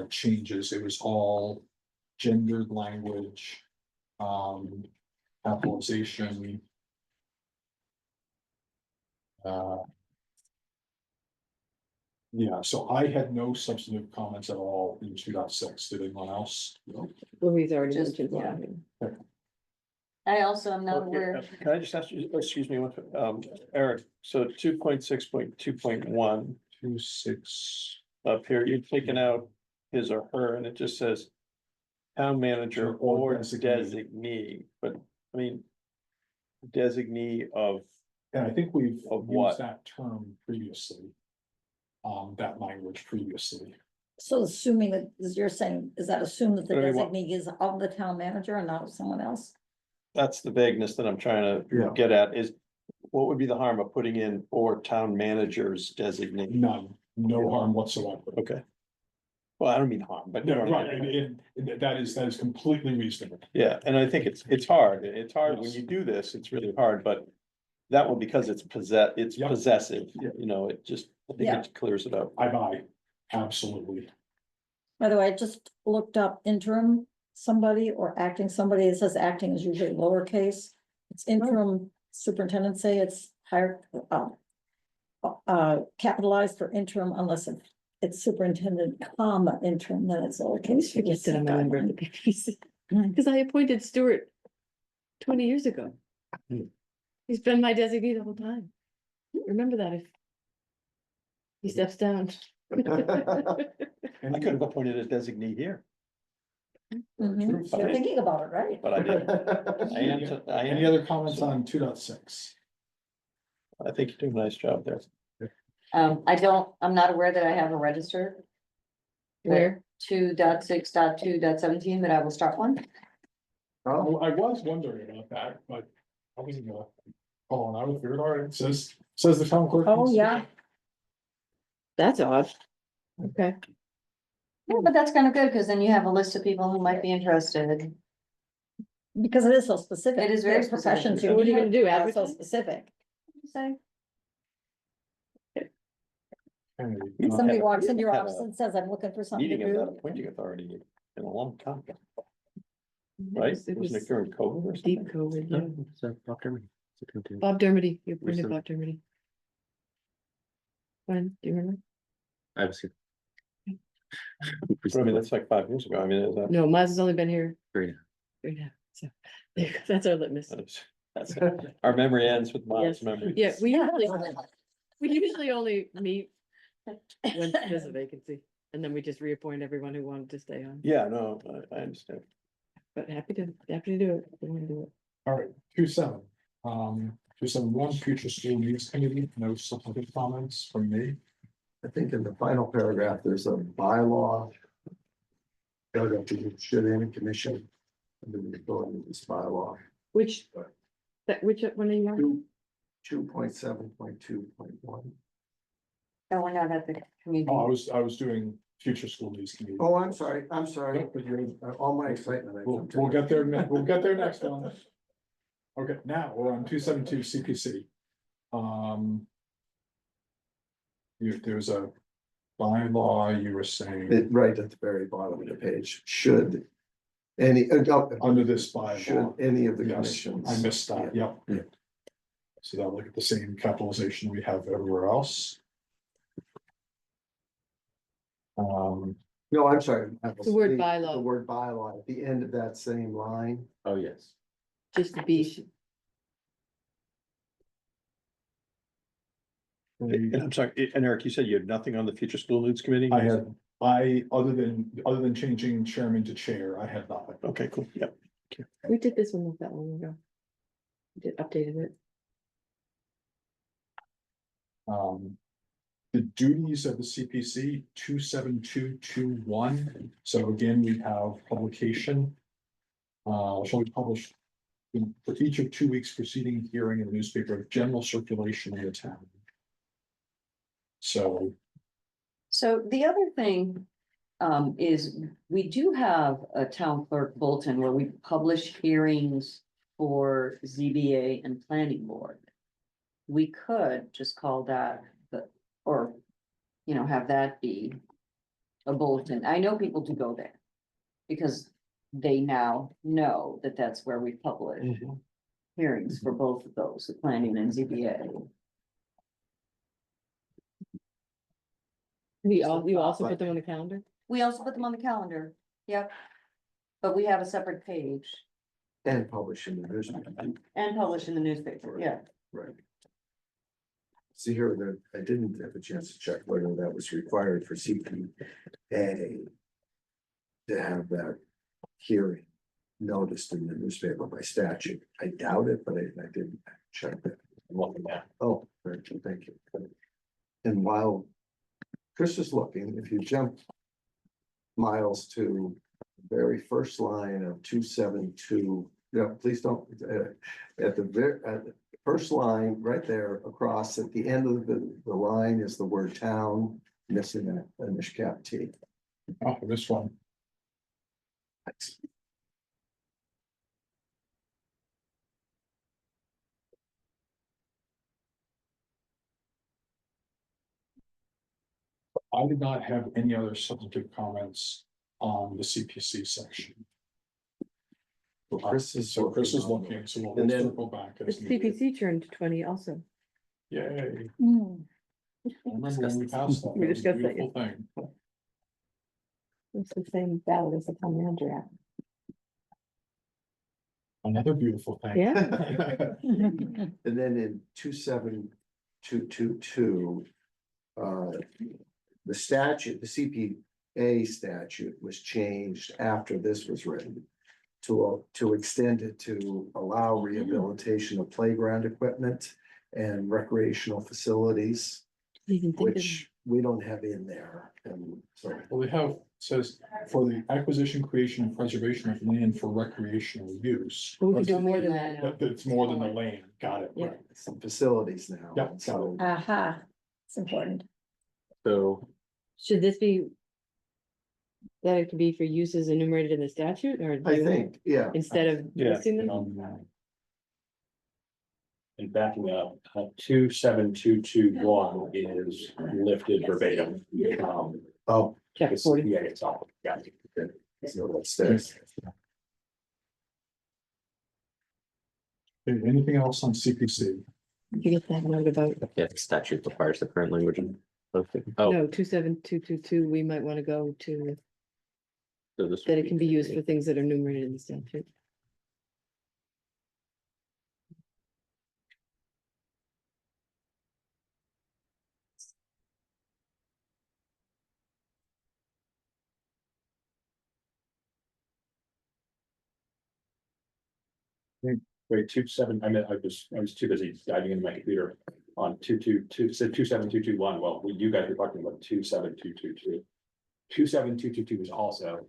Changes, it was all gendered language. Capitalization. Yeah, so I had no substantive comments at all in 2.6. Did anyone else? Louise already Just- mentioned, yeah. I also am not Okay, aware, Can I just ask you, excuse me, Eric, so 2.6.2.1 2.6. up here, you've taken out his or her, and it just says. Town manager Or or designee. designee, but I mean. Designee of, And I think we've Of what? used that term previously. That language previously. So assuming that, as you're saying, is that assume that the What do you want? designee is of the town manager and not of someone else? that's the vagueness that I'm trying Yeah. to get at, is. What would be the harm of putting in or town managers designate? None, no harm whatsoever. Okay. Well, I don't mean harm, but. you know No, what I right, mean. that is completely reasonable. Yeah, and I think it's hard, when you do this, it's really hard, but. That one, because it's Yep. possessive, Yeah. you know, it just, I think Yeah. it clears it up. I buy, absolutely. By the way, I just looked up interim somebody or acting somebody. It says acting is usually lowercase. It's interim superintendent, say it's higher, capitalized for interim unless it's superintendent, comma, interim, then it's lowercase. Forget that I'm a member of the PPC, because I appointed Stuart 20 years ago. Hmm. He's been my designee the whole time. Remember that if he steps down. I could have appointed a designee here, Mhm. You're thinking about it, right? but I didn't. Any other comments on 2.6? I think you're doing a nice job there. I'm not aware that I have a register. Where? 2.6.2.17, but I will start one. Oh, I was wondering about that, but I wasn't gonna. Oh, and I was figured, all right, it says the town clerk. Oh, yeah. That's odd. Okay. Yeah, but that's kind of good, because then you have a list of people who might be interested. Because it is so specific. It is very There's professions. specific. What are you gonna do, are So advertise? specific. Say, Somebody walks in your Have office a and says, I'm looking for something to Meeting of that do. appointing authority in a long time, It right? was- It Wasn't it was during COVID or deep something? COVID, yeah. So, Dr. Bob Dermody, you appointed Recent. Bob Dermody. When, do you remember? I was here. But I mean, that's like 5 years ago, I mean, is that? No, Miles has only been here Great. 3.5, so there you go. That's our litmus. That's, our memory ends with Miles' Yes. memory. Yeah, we usually only meet when there's a vacancy, and then we just reappoint everyone who wanted to stay on, Yeah, no, I understand. but happy to do it. if we wanna do it. All right, 2.7. 2.7.1, future school needs committee, no substantive comments from me. I think in the final paragraph, there's a bylaw. Paragraph, should any commission. Under the authority of this bylaw, Which, which one are you on? 2.7.2.1. no, we're not at the community. Oh, I was doing future school needs committee. Oh, I'm sorry, No, but you're- all my excitement. I We'll jumped in. get there, we'll get there next one. Okay, now we're on 2.7.2 CPC. There's a bylaw, you were saying, Right at the very bottom of the page, should. Any, under this should bylaw. any of the Yes, commissions. I missed that, yep. Yeah. So that'll look at the same capitalization we have everywhere else. No, I'm sorry. The word bylaw. The word bylaw at the end of that same line. Oh, yes. Just the B. And I'm sorry, and Eric, you said you had nothing on the future school needs committee? Other than changing chairman to chair, I had nothing. Okay, cool, yeah. We did this one not that long ago. We did updated it. The duties of the CPC 2.7.2.2.1. So again, we have publication. Shall we publish for each of 2 weeks preceding hearing in the newspaper of general circulation in the town. So The other thing, is we do have a town clerk bulletin where we publish hearings for ZBA and planning board. We could just call that or, have that be a bulletin. I know people do go there. Because they now know that that's where we publish hearings for both of those, the planning and ZBA. You also put them on the calendar? We also put them on the calendar, yep. But we have a separate page And publish in the newspaper. and publish in the newspaper, yeah. Right. See here, I didn't have a chance to check whether that was required for CPA. To have that hearing noticed in the newspaper by statute. I doubt it, but I didn't check that. I'm looking at. Oh, very good, thank you. And while Chris is looking, if you jump Miles to the very first line of 272, no, please don't, at the first line, right there across at the end of the line is the word town, missing a Nishkap T. Oh, this one. I did not have any other substantive comments on the CPC section. Well, Chris is. So Chris is looking, so we'll And then- circle back. The as needed. CPC turned to 20 also. Yay. Hmm. I remember when we passed that. We That was a discussed that, beautiful thing. It's the same ballot as the town manager act. Another beautiful thing. Yeah. And then in 27222. The statute, the CPA statute was changed after this was written. To extend it to allow rehabilitation of playground equipment and recreational facilities, You can think of- which we don't have in there. And so, Well, they have, says, for the acquisition, creation and preservation of land for recreational use. But we could do more than that. That- It's more than the land, got it. Yeah. some facilities now. Yep. So Aha, it's important. So Should this be? That it could be for uses enumerated in the statute or? I think, yeah. Instead of Yeah. listing them? And backing up, 27221 is lifted verbatim. Oh, Check It's 40. CPA itself, got it. so that's there. Okay, anything else on CPC? You get that note about, yeah, the statute requires the current language. Oh, no, 27222, we might want to go to, so this. that would it can be used for things that are enumerated in the statute. Wait, 27, I was too busy diving into my computer on 222, said 27221. Well, you guys were talking about 27222. 27222 is also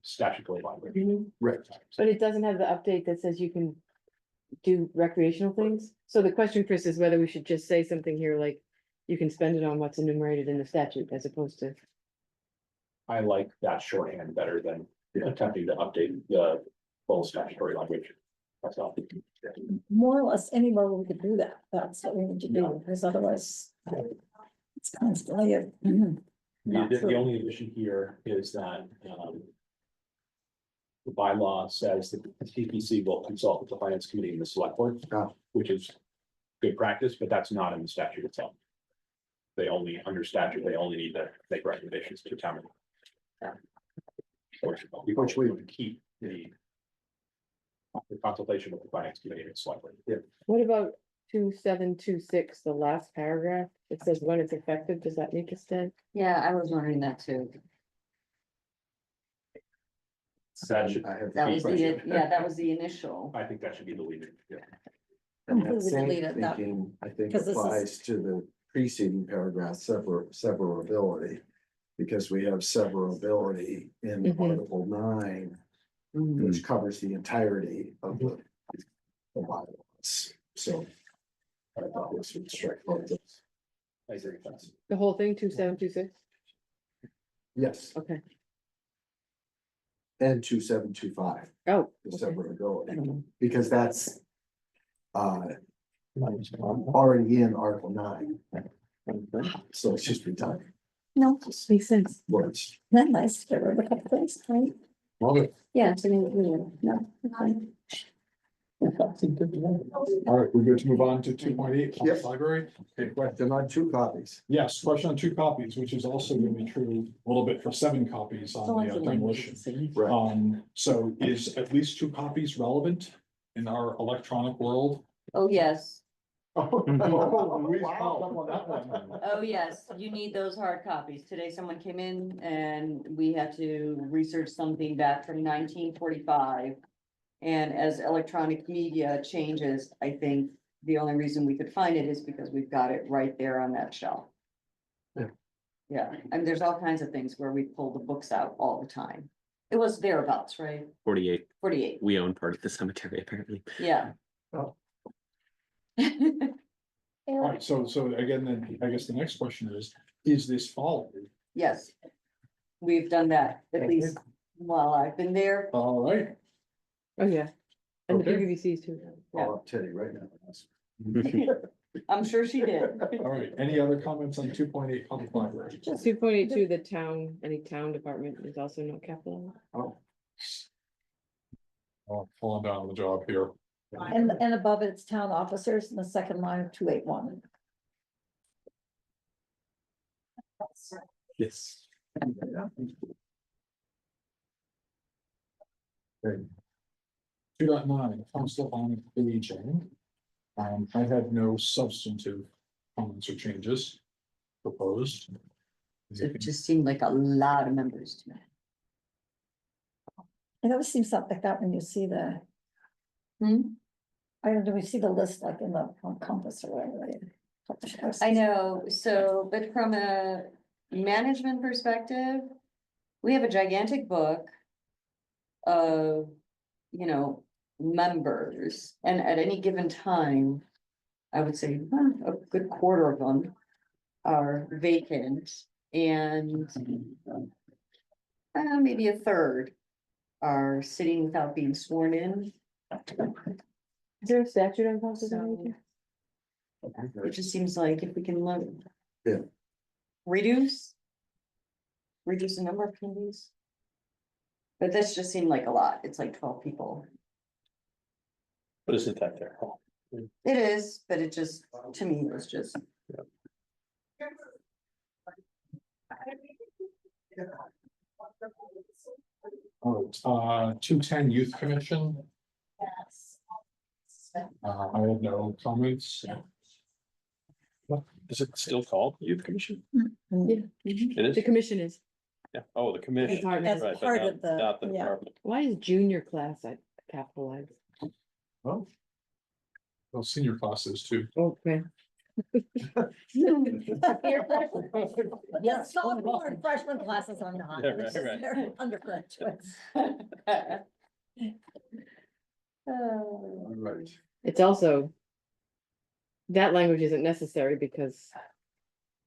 statutory language. Right. But it doesn't have the update that says you can do recreational things. So the question, Chris, is whether we should just say something here like you can spend it on what's enumerated in the statute as opposed to. I like that shorthand better than attempting to update the full statutory language. Myself. More or less anywhere we could do that. That's what we need to do, because otherwise. It's constantly. The only addition here is that the bylaw says that the TPC will consult with the finance committee and the select board, which is good practice, but that's not in the statute itself. They only, under statute, they only need to make recommendations to town. Which we would keep the consultation with the finance committee and select board. Yeah. What about 2726, the last paragraph? It says when it's effective, does that make a stand? Yeah, I was wondering that too. That should, I have. That was that was the initial. I think that should be deleted. Yeah. And that Completely same delete it, that- thinking, I think, 'cause this is- applies to the preceding paragraph, severability. Because we have severability in Mhm. Article 9, which covers the entirety of the bylaws, so. I thought this would strike both those. I agree with that. The whole thing, 2726? Yes, Okay. and 2725, Oh. the okay. severability, I don't know. because that's. Already in Article 9, so it's just redundant No, Makes sense. words. not nice, to remember a couple things, right? Love it. Yeah, it's no, fine. All right, we're good to move on to 2.8, Yep. library. Okay, question. They're not 2 copies. Yes, question on 2 copies, which is also gonna be true a little bit for 7 copies on the demolition. Right. So is at least 2 copies relevant in our electronic world? Oh, yes. Oh, we Wow. found up on that one. Oh, yes, you need those hard copies. Today someone came in and we had to research something back from 1945. And as electronic media changes, I think the only reason we could find it is because we've got it right there on that shelf. Yeah. Yeah, and there's all kinds of things where we pull the books out all the time. It was thereabouts, right? 48, 48, we own part of the cemetery apparently. yeah. Oh. All right, so again, then I guess the next question is this followed? Yes. We've done that at least while I've been there. All right, Oh, yeah. And the Okay. PVCs too. Call up Teddy right now. I'm sure she did. all right. Any other comments on 2.8 public library? Just 2.82, the town, any town department is also not capitalized. Oh, pulling down the job here. And above it, it's town officers in the second line of 281. Yes. Okay. 2.9, council on aging. I had no substantive comments or changes proposed. So it just seemed like a lot of members to me. It always seems something like that when you see the, I don't know, we see the list like in the on Compass or whatever. Right? I know, so, but from a management perspective, we have a gigantic book of, you know, members, and at any given time, I would say a good quarter of them are vacant, and maybe a third are sitting without being sworn in. Is there a statute on council? So it just seems like if we can look. Yeah. Reduce the number of committees. But this just seemed like a lot. It's like 12 people. But isn't that their call? It is, but it just, to me, it was just. All right, 210 Youth Commission, I had no comments. Is it still called youth commission? Yeah. It is? The commission is, Yeah, oh, the commission. Department. As Right, but part not- of the- Not the yeah. department. why is junior class at capitalized? Well, senior classes too. Okay. Yeah, sophomore and freshman classes are not. Yeah, it's right, just they're undergraduates. All right. It's also. That language isn't necessary because.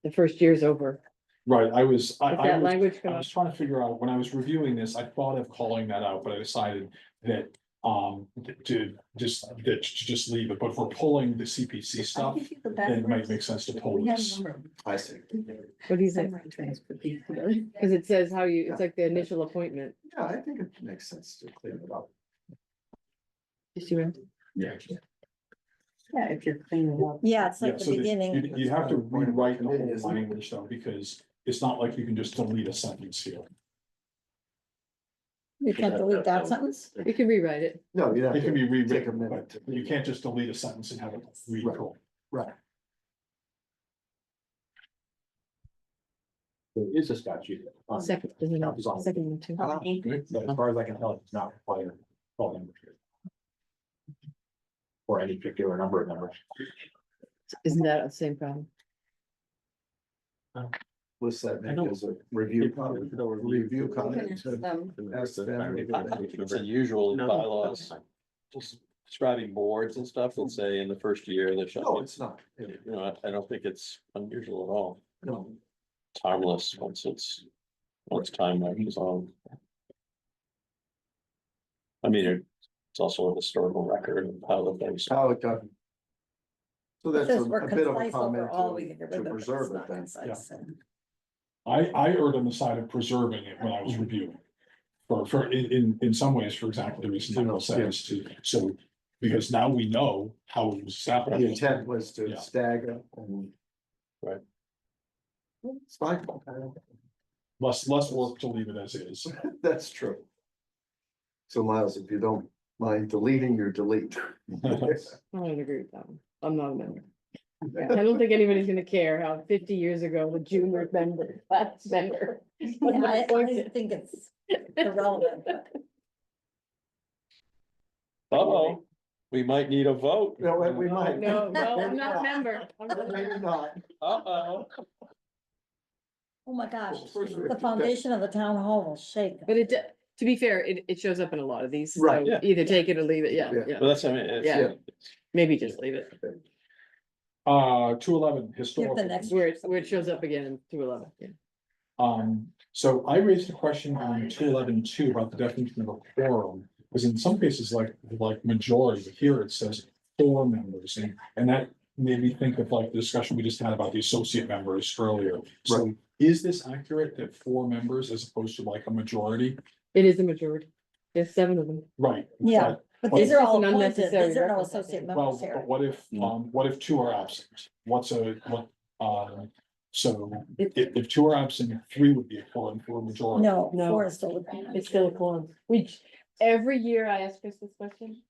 The first year's over. Right, I was, If that language I come up, was trying to figure out, when I was reviewing this, I thought of calling that out, but I decided that, to just leave it, but if we're pulling the CPC stuff, then it might make sense to pull this. I see. what do you think? Cause it says how you, it's like the initial appointment. Yeah, I think it makes sense to clean it up. You see what? Yeah. Yeah, if you're cleaning up. Yeah, it's Yeah, like the so that beginning. you have to rewrite the Committee, whole isn't it? language though, because it's not like you can just delete a sentence here. You can't delete that sentence. You can rewrite it. No, you have It can be to take a rewritten, minute. but you can't just delete a sentence and have it read. Right. Right. There is a statute. on- Second, there's another, Is on- second one too. But as far as I can tell, it's not required. for membership. Or any particular number of members. Isn't that the same problem? What's that I know. make as a review? Probably the Review comment. It's, Ask them. It's unusual in No, bylaws, that's fine. just describing boards and stuff, that say in the first year that No, shall be. it's not. You know, I don't think it's unusual at all. No. It's harmless once time marches on. I mean, it's also a historical record of how the things. How it got. So that's This a we're a bit of a concise comment overall, we can get to rid of it, but preserve it's it not then. concise. I erred on the side of preserving it when I was reviewing. In some ways, for exactly the reason Michael says to, so, because now we know how it was The established. intent was to Yeah. stagger and. Right. It's fine. Less work to leave it as is. That's true. So Miles, if you don't mind deleting your delete. I don't agree with that one. I'm not a member. I don't think anybody's gonna care how 50 years ago the junior member, last member. was Yeah, I appointed. think it's irrelevant, but Uh-oh, we might need a vote. No, we might. No, I'm not a member. Maybe not. Uh-oh. oh my gosh, First we- the foundation of the town hall will shake. But to be fair, it shows up in a lot of these. so Right. Yeah. Either take it or leave it, yeah, Yeah. yeah, But that's, I mean, it's. Yeah. maybe just leave it, 211 Give historical. the next. where it shows up again in 211, yeah. So I raised a question on 211 about the definition of a quorum, because in some cases, like majority, here it says 4 members, and that made me think of like the discussion we just had about the associate members earlier. So is this accurate that 4 members as opposed to like a majority? It is a majority, there's 7 of them. Right. Yeah, but It's these are just all an appointed, unnecessary these are no reference, I associate think. Well, members here. but what if 2 are absent? So if 2 are absent, 3 would be a quorum for a majority. No, No. 4 is still. It's still a quorum. Every year I ask Chris this question.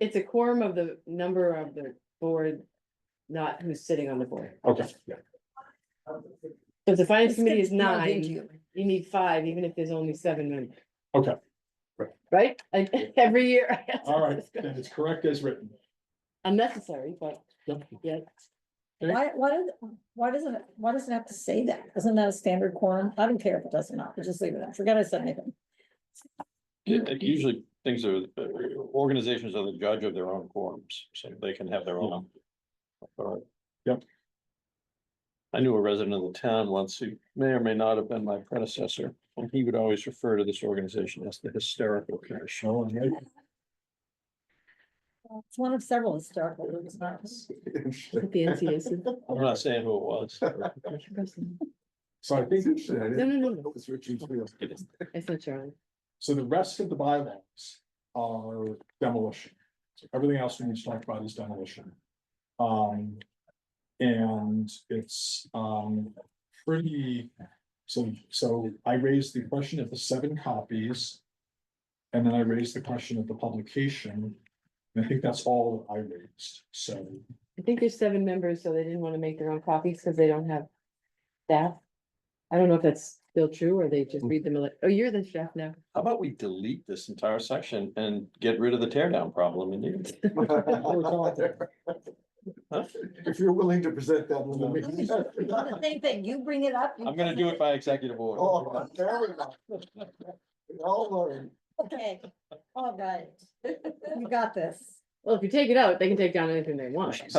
It's a quorum of the number of the board, not who's sitting on the board. Okay, yeah. If the finance This committee gets is drilled 9, into you. you need 5, even if there's only 7 members, Okay, right? Every year. I ask all right, this then question. it's correct as written. Unnecessary, but Yep. yeah. Why does it have to say that? Isn't that a standard quorum? I don't care if it does or not, just leave it. I forget I said anything. Usually things are, organizations are the judge of their own quorums, so they can have their own. authority. Yep. I knew a resident of the town once who may or may not have been my predecessor, and he would always refer to this organization as the Hysterical Commission. Oh, right. It's one of several historical groups, not. The NCAC. I'm not saying who it was. So I think, No. It's Richard's wheel. It is. It's not Charlie. so the rest of the bylaws are demolition. So everything else we need to talk about is demolition. And it's, pretty, so I raised the question of the 7 copies. And then I raised the question of the publication. And I think that's all I raised, so. I think there's 7 members, so they didn't want to make their own copies because they don't have staff. I don't know if that's still true or they just read them. Oh, you're the chef now. How about we delete this entire section and get rid of the tear down problem in here? If you're willing to present that. in the meeting. The same thing, you bring it up. I'm gonna do it by executive order. Oh, there we go. We all learn. Okay, all right, you got this. Well, if you take it out, they can take down anything they want. It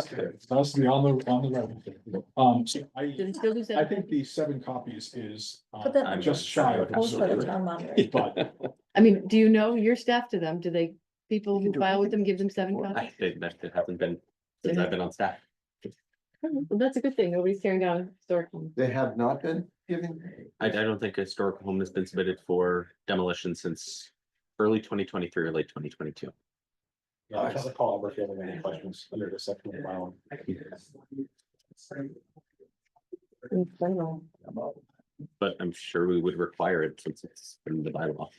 has to be on the record. So Do they still do I that? think the 7 copies is Put that- I'm just shy of. Post for the absurd. town monitor. But I mean, do you know your staff to them? Do they, people who file with them, give them 7 copies? It hasn't been since I've been on staff. Well, that's a good thing. Nobody's tearing down historic. homes. They have not been giving. I don't think a historical home has been submitted for demolition since early 2023 or late 2022. Yeah, I have a call over if you have any questions under the section of the bylaw. It's been long. But I'm sure we would require it since it's in the bylaw.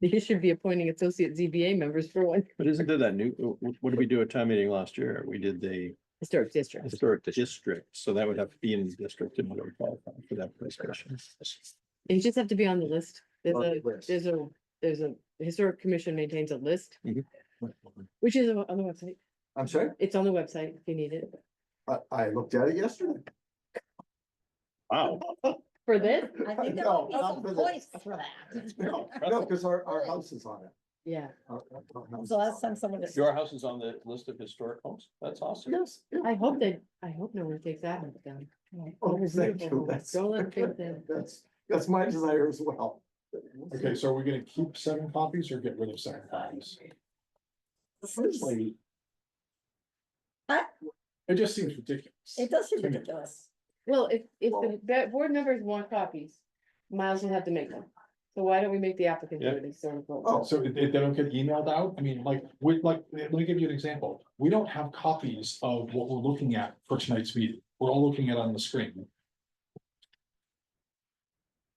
You should be appointing associate ZBA members for one But isn't there that new, what did we do at town meeting last year? We did the historic district. historic district, so that would have to be in the district in order to qualify for that discussion. You just have to be on the list. On the list. There's a, the historic commission maintains a list, which is on the website. I'm sorry, It's on the website if you need it. I looked at it yesterday. Wow. For this? I think there No, might be not some for this. points for that. No, because our house is on it. Yeah, Our house So is last time someone just. Your house is on the list of historic homes? That's awesome. Yes. yeah. I hope no one takes that one down. Oh, That was thank beautiful. you. That's, Don't let them take that. that's my desire as well. Okay, so are we gonna keep 7 copies or get rid of 7 copies? It It just seems ridiculous. does seem ridiculous. Well, if the board members want copies, Miles will have to make them. So why don't we make the applicant do Yeah. it instead of? Oh. So if they don't get emailed out, I mean, like, let me give you an example. We don't have copies of what we're looking at for tonight's meeting. We're all looking at it on the screen.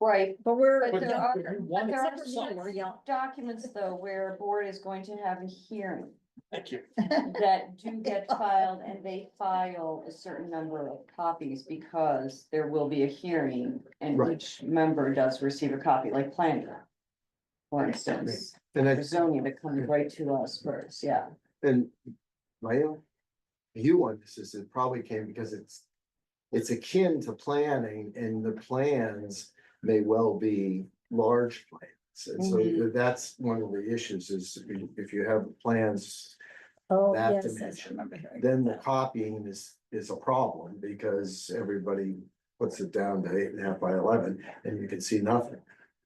Right, But we're. but there are, you but want- there are Except for me, where you don't- documents though, where a board is going to have a hearing Thank you. that do get filed and they file a certain number of copies because there will be a hearing and Right. each member does receive a copy, like planning. For instance, And for it's, zoning that comes right to us first, yeah. and my view on this is it probably came because it's akin to planning and the plans may well be large plans. And so that's one of the issues is if you have plans, Oh, that yes, yes, I dimension, remember hearing. then the that. copying is a problem because everybody puts it down to 8.5 by 11 and you can see nothing.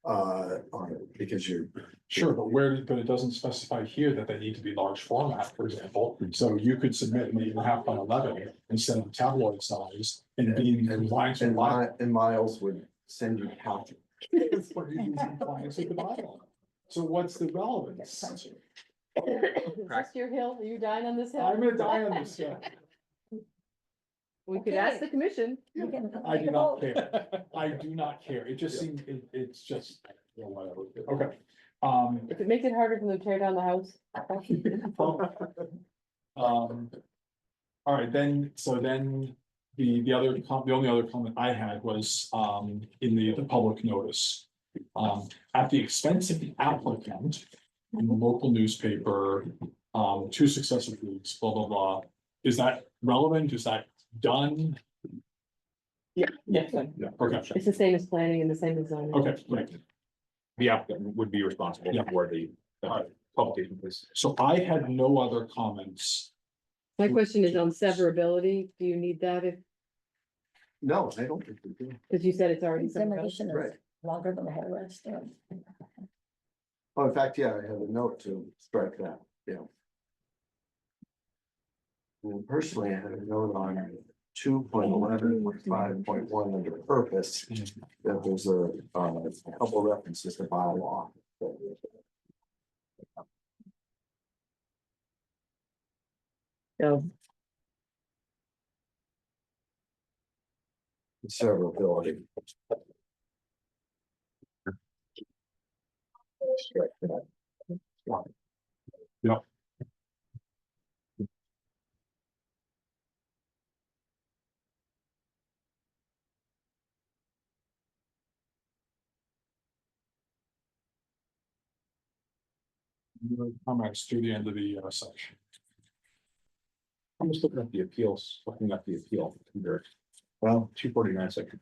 On it because you're. Sure, but but it doesn't specify here that they need to be large format, for example. So you could submit an 8.5 by 11 instead of tabloid size and be in compliance with bylaw. And Miles would send you copies. It's for you in compliance with the bylaw. So what's the relevance? Is this your hill? Are you dying on this hill? I'm gonna die on this, yeah. We could ask the commission. You can I make do a not vote. care. I do not care. It just seems, it's just, you know, whatever. Okay. If it makes it harder for them to tear down the house. All right, then, so then the only other comment I had was, in the public notice. At the expense of the applicant, in the local newspaper, 2 successive weeks, blah, blah, blah. Is that relevant? Is that done? Yeah. Yeah, okay, It's the same as planning and the same as zoning. okay, great. The applicant would be responsible Yeah. for the publication, please. So I had no other comments. My question is on severability. Do you need that if, No, I don't think we do. because you said it's already. somewhere else? Demolition is Right. longer than the whole rest. Oh, in fact, yeah, I have a note to strike that, yeah. And personally, I had a note on 2.11.5.1 under purpose, that there's a couple references to bylaw. So, Severability. Comments through the end of the section. I'm just looking at the appeals, looking at the appeal under Well, 249 section.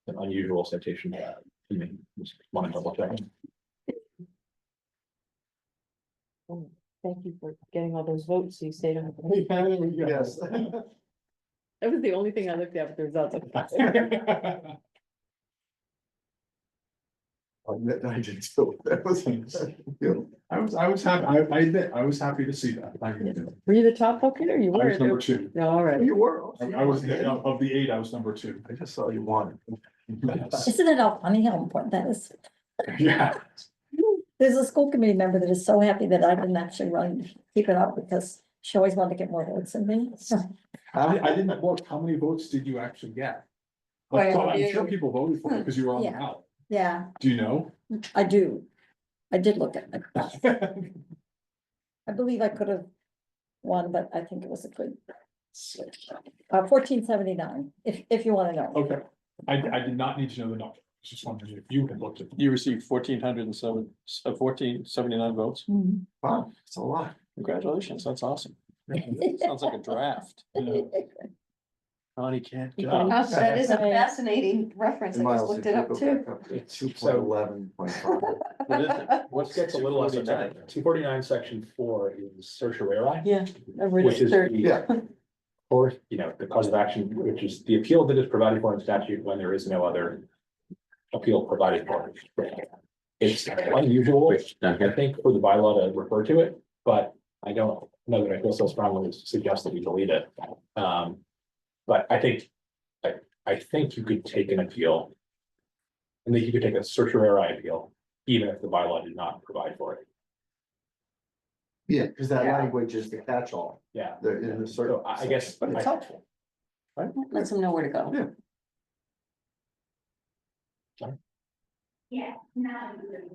An unusual citation. To me, just want to double check. oh, thank you for getting all those votes. So you stayed on. yes. That was the only thing I looked at with the results. I did too. That was, you I was happy, I admit, I was happy to see that. I Were you the top voter or you I were? was number 2. No, all know, right. you were. I was, of the 8, I was number 2. I just saw you wanted. Isn't it all funny how important that is? Yeah. There's a school committee member that is so happy that I didn't actually run, keep it up because she always wanted to get more votes than me. So I didn't look, how many votes did you actually get? Oh, yeah, Like, so I'm you- sure people voted for you because you were on the Yeah. ballot. yeah, Do you know? I do. I did look at it. I believe I could have won, but I think it was a good. 1479, if you want to know. Okay, I did not need to know the number. Just wondering if you had looked at. You received 1,479 votes. Mhm. Wow, it's a lot. Congratulations, that's awesome. Sounds like a draft. Connie can't You go. can't- That is a fascinating reference. I And just Miles, looked if it you up go too. back up to 2.11.5. What is it? What gets a little esoteric, 249 section 4 is certiorari. Yeah. Which is the, Yeah. or, you know, the cause of action, which is the appeal that is provided for in statute when there is no other appeal provided for. it's unusual, Which, down I here, think, for the bylaw to refer to it, but I don't know that I feel so strongly to suggest that we delete it. But I think, I think you could take an appeal. And then you could take a certiorari appeal, even if the bylaw did not provide for it. Yeah, because that Yeah. language is the catch-all. Yeah. There in the certain. So I guess- But it's helpful. Lets them know where to go. Yeah.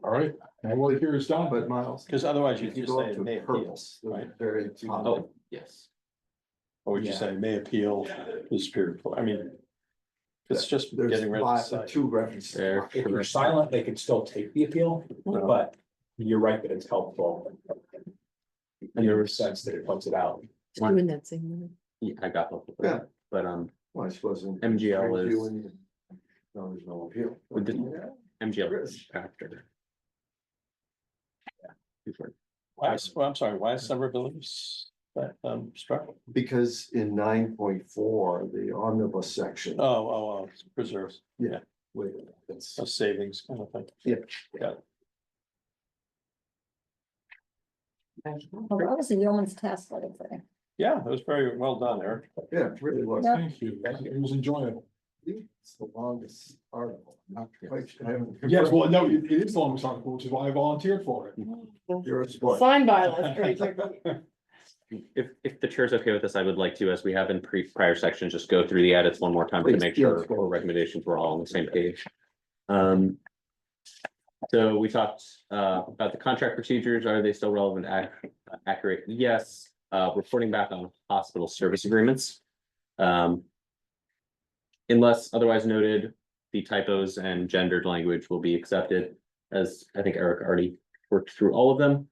All right, my work here is done. But Miles. Because otherwise you if you just go say up to may appeal, purpose, the right? very top. oh, yes. Or would you Yeah. say may appeal to the Superior Court? I mean. It's just There's getting rid of the lots of site. two references. There. If you're silent, they could still take the appeal, but you're right that it's helpful. And there In the was, sense that it points it out. Just doing that same one. yeah, I got both of Yeah. them, but, Well, I suppose. in- MGL is- No, there's no appeal. We did- Yeah. MGL There is is. after. Before. Why is, well, I'm sorry, why is severability struck? Because in 9.4, the omnibus section. Oh, preserves, Wait, that's. a savings kind of thing. Well, that was a yeoman's task, let it say. Yeah, it was very well done, Eric. Yeah, it really was. Yeah. Thank you, it was enjoyable. It's the longest article. Not quite sure. I haven't- Yes, well, no, it is the longest article, which is why I volunteered for it. You're a sport. Sign bylaws, great. If the chair's okay with this, I would like to, as we have in prior sections, just go through the edits one more time to Please, make yeah, sure let's go. our recommendations were all on the same page. So we talked about the contract procedures. Are they still relevant, accurate? Yes. Reporting back on hospital service agreements. Unless otherwise noted, the typos and gendered language will be accepted, as I think Eric already worked through all of them.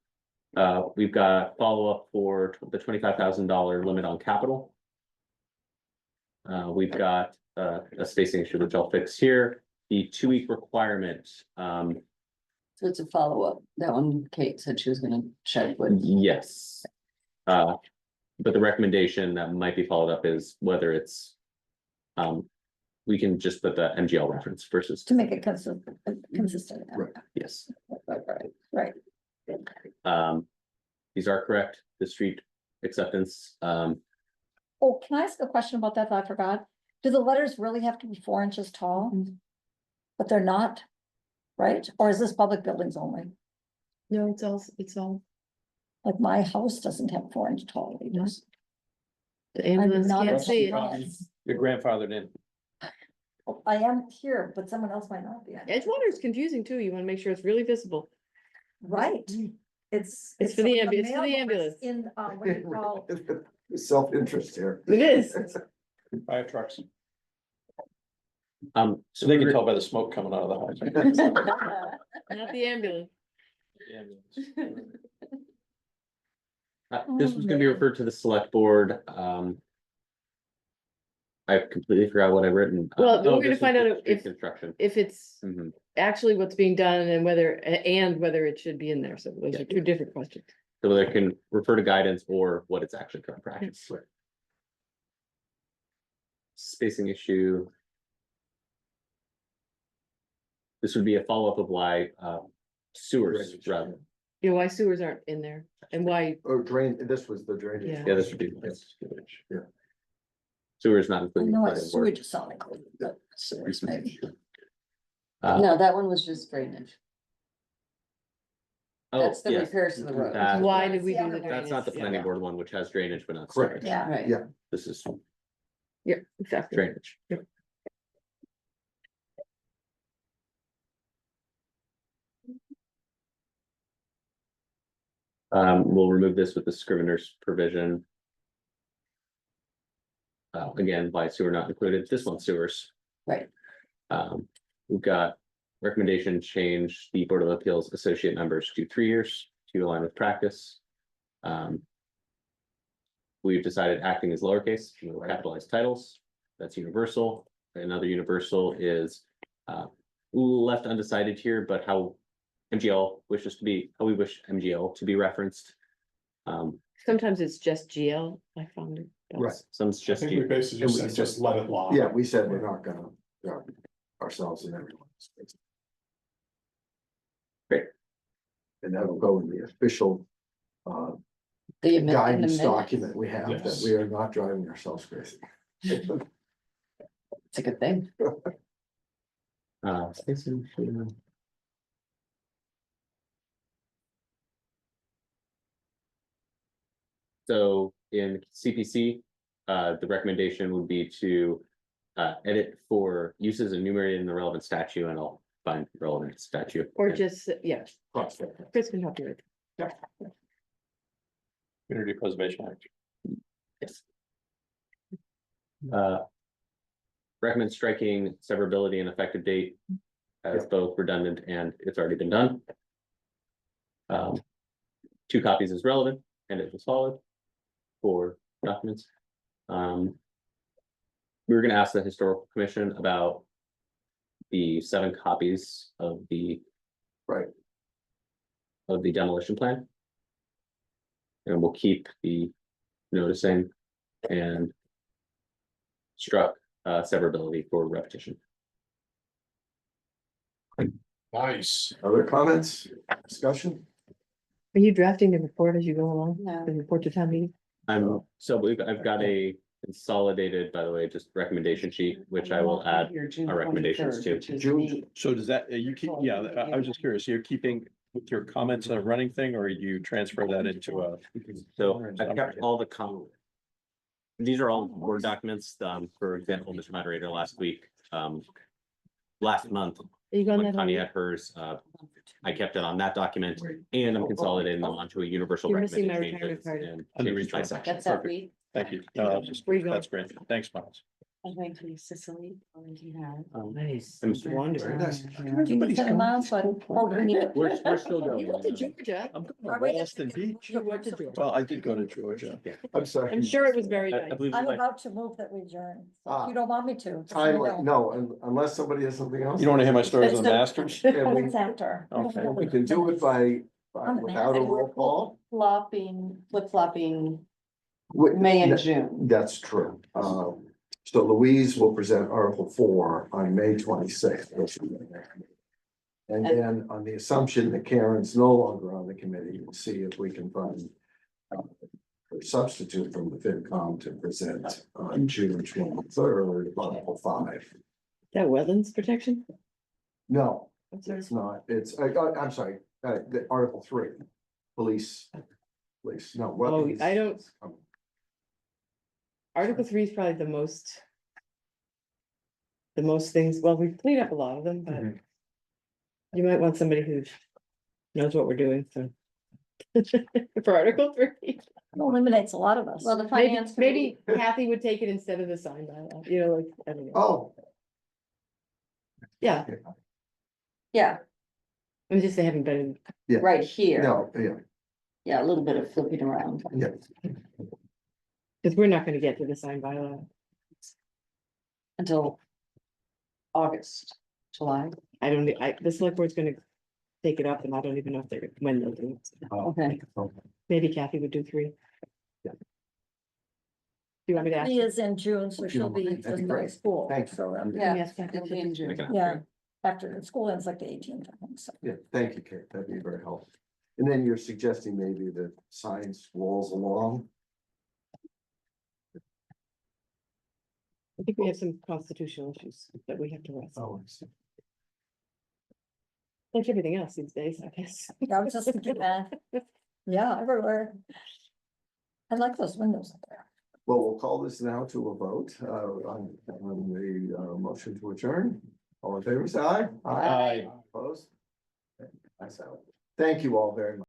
We've got follow-up for the $25,000 limit on capital. We've got a spacing issue, which I'll fix here. The 2-week requirement, So it's a follow-up. That one Kate said she was gonna check with. yes. But the recommendation that might be followed up is whether it's. We can just put the MGL reference versus, To make it consistent. Right. yes. Right. These are correct, the street acceptance, Oh, can I ask a question about that? I forgot. Do the letters really have to be 4 inches tall? But they're not, right? Or is this public buildings only? No, it's all, Like my house doesn't have 4 inch tall leaders. the ambulance not can't a see it. surprise. Your grandfathered in. I am here, but someone else might not be. Edgewater is confusing too. You want to make sure it's really visible. Right, it's. It's for the on it's for the mailbox ambulance. In, what do you call, Self-interest here. It is. Fire trucks. so So they can we're- tell by the smoke coming out of the house. Not the ambulance. This was gonna be referred to the select board, I completely forgot what I've written. Well, we're Oh, gonna this find was out the street if- Construction. If it's Mhm. actually what's being done and whether it should be in there. So those are two different questions. So they can refer to guidance or what it's actually current practice. Spacing issue. This would be a follow-up of why sewers Drainage. rather, You know, why sewers aren't in there and why, Or this was the drainage. Yeah. yeah, this would be. Yeah. Sewers not I included. know in I the planning board. sewage sound included, but sewers maybe. No, that one was just drainage. Oh, That's the yes, repairs to the road. that- why did we do the That's That's not the drainage? planning Yeah. board one, which has drainage but not Correct. sewage. Yeah. Right. Yeah. This is Yeah, exactly. drainage. Yep. We'll remove this with the scrivener's provision. Again, why sewer not included, this one's sewers. Right. We've got recommendation change the Board of Appeals associate members to 3 years to align with practice. We've decided acting is lowercase, no capitalized titles, that's universal. Another universal is left undecided here, but how MGL wishes to be, how we wish MGL to be referenced. Sometimes it's just GL, I found it. Right. Some's I just, think we basically just said, just let it lie. Yeah, we said we're not gonna, ourselves and everyone. And that'll go in the official The amendment in the guidance minutes. document we have, that Yes. we are not driving ourselves crazy. It's a good thing. Stacy, yeah. So in CPC, the recommendation would be to edit for uses enumerated in the relevant statute, and I'll find relevant statute. Or just, yeah, Cross that. Chris can help you with. Community Preservation Act. Yes. Recommend striking severability and effective date as both redundant and it's already been done. 2 copies is relevant and it was solid for documents. We were gonna ask the historical commission about the 7 copies of the Right. of the demolition plan. And we'll keep the noticing and struck severability for repetition. Nice. Other comments, discussion? Are you drafting the report as you go along? No. The report to town meeting? I've got a consolidated, by the way, just recommendation sheet, which I will add our recommendations to. June. So does that, you keep, yeah, I was just curious, you're keeping with your comments on a running thing, or you transfer that into a? So I've kept all the these are all Word documents, for example, Mr. Moderator, last month, Are you going when that? Connie on- had hers, I kept it on that document and I'm consolidating them onto a universal You're missing my recommended retirement changes card. and changes by section. That's that week. Thank you. No, that's just- Where you going? that's great. Thanks, Miles. I'm going to Sicily. Nice. I'm sorry. Wonderful. Very nice. Do you need 7 miles, but, oh, we need it. We're still going. You went to Georgia. I'm Are going we to just- Boston Beach. You went to Georgia. Well, I did go to Georgia. I'm sorry. I'm sure it was very I nice. believe I'm it's like- about to move that we adjourn. So Ah. If you don't want me to. just I, let me know. no, unless somebody has something else. You don't want to hear my stories of the It's Masters? And we- It's after. Okay. We can do it by without a roll call. Flip flopping Wi- May and June. That's true. So Louise will present Article 4 on May 26th. And then on the assumption that Karen's no longer on the committee, we'll see if we can find a substitute from the FinCom to present on June 23rd, Article 5. That wetlands protection? No, I'm sorry. it's not. It's, I'm sorry, the Article 3, police. No. wetlands. I don't- Article 3 is probably the most. The most things, well, we've cleaned up a lot of them, but. Mhm. You might want somebody who knows what we're doing, so. For Article 3, It eliminates a lot of us. Well, the maybe, finance. committee- maybe Kathy would take it instead of the sign bylaw, you know, like, I don't know, Oh. yeah, Yeah, I'm just having better, right here. No, yeah, Yeah, a little bit of flipping around. yeah. because we're not gonna get to the sign bylaw. Until August, July. I don't, the select board's gonna take it up, and I don't even know if they're, when they'll do it. Okay. Maybe Kathy would do 3. Yeah. Do you want me to ask? She is in June, so she'll be That'd be in great. school. Thank you. So, Yeah, Yes, Kathy. it'll be in June. yeah, after school ends like the 18th, I think so. Yeah, thank you, Kate. That'd be very helpful. And then you're suggesting maybe the signs walls along. I think we have some constitutional issues that we have to wrestle, like everything else these days, I guess. Yeah, I was just thinking that. Yeah, everywhere. I like those windows up there. Well, we'll call this now to a vote on the motion to adjourn. All in favor, say aye. Aye. Opposed? Nice. Thank you all very much.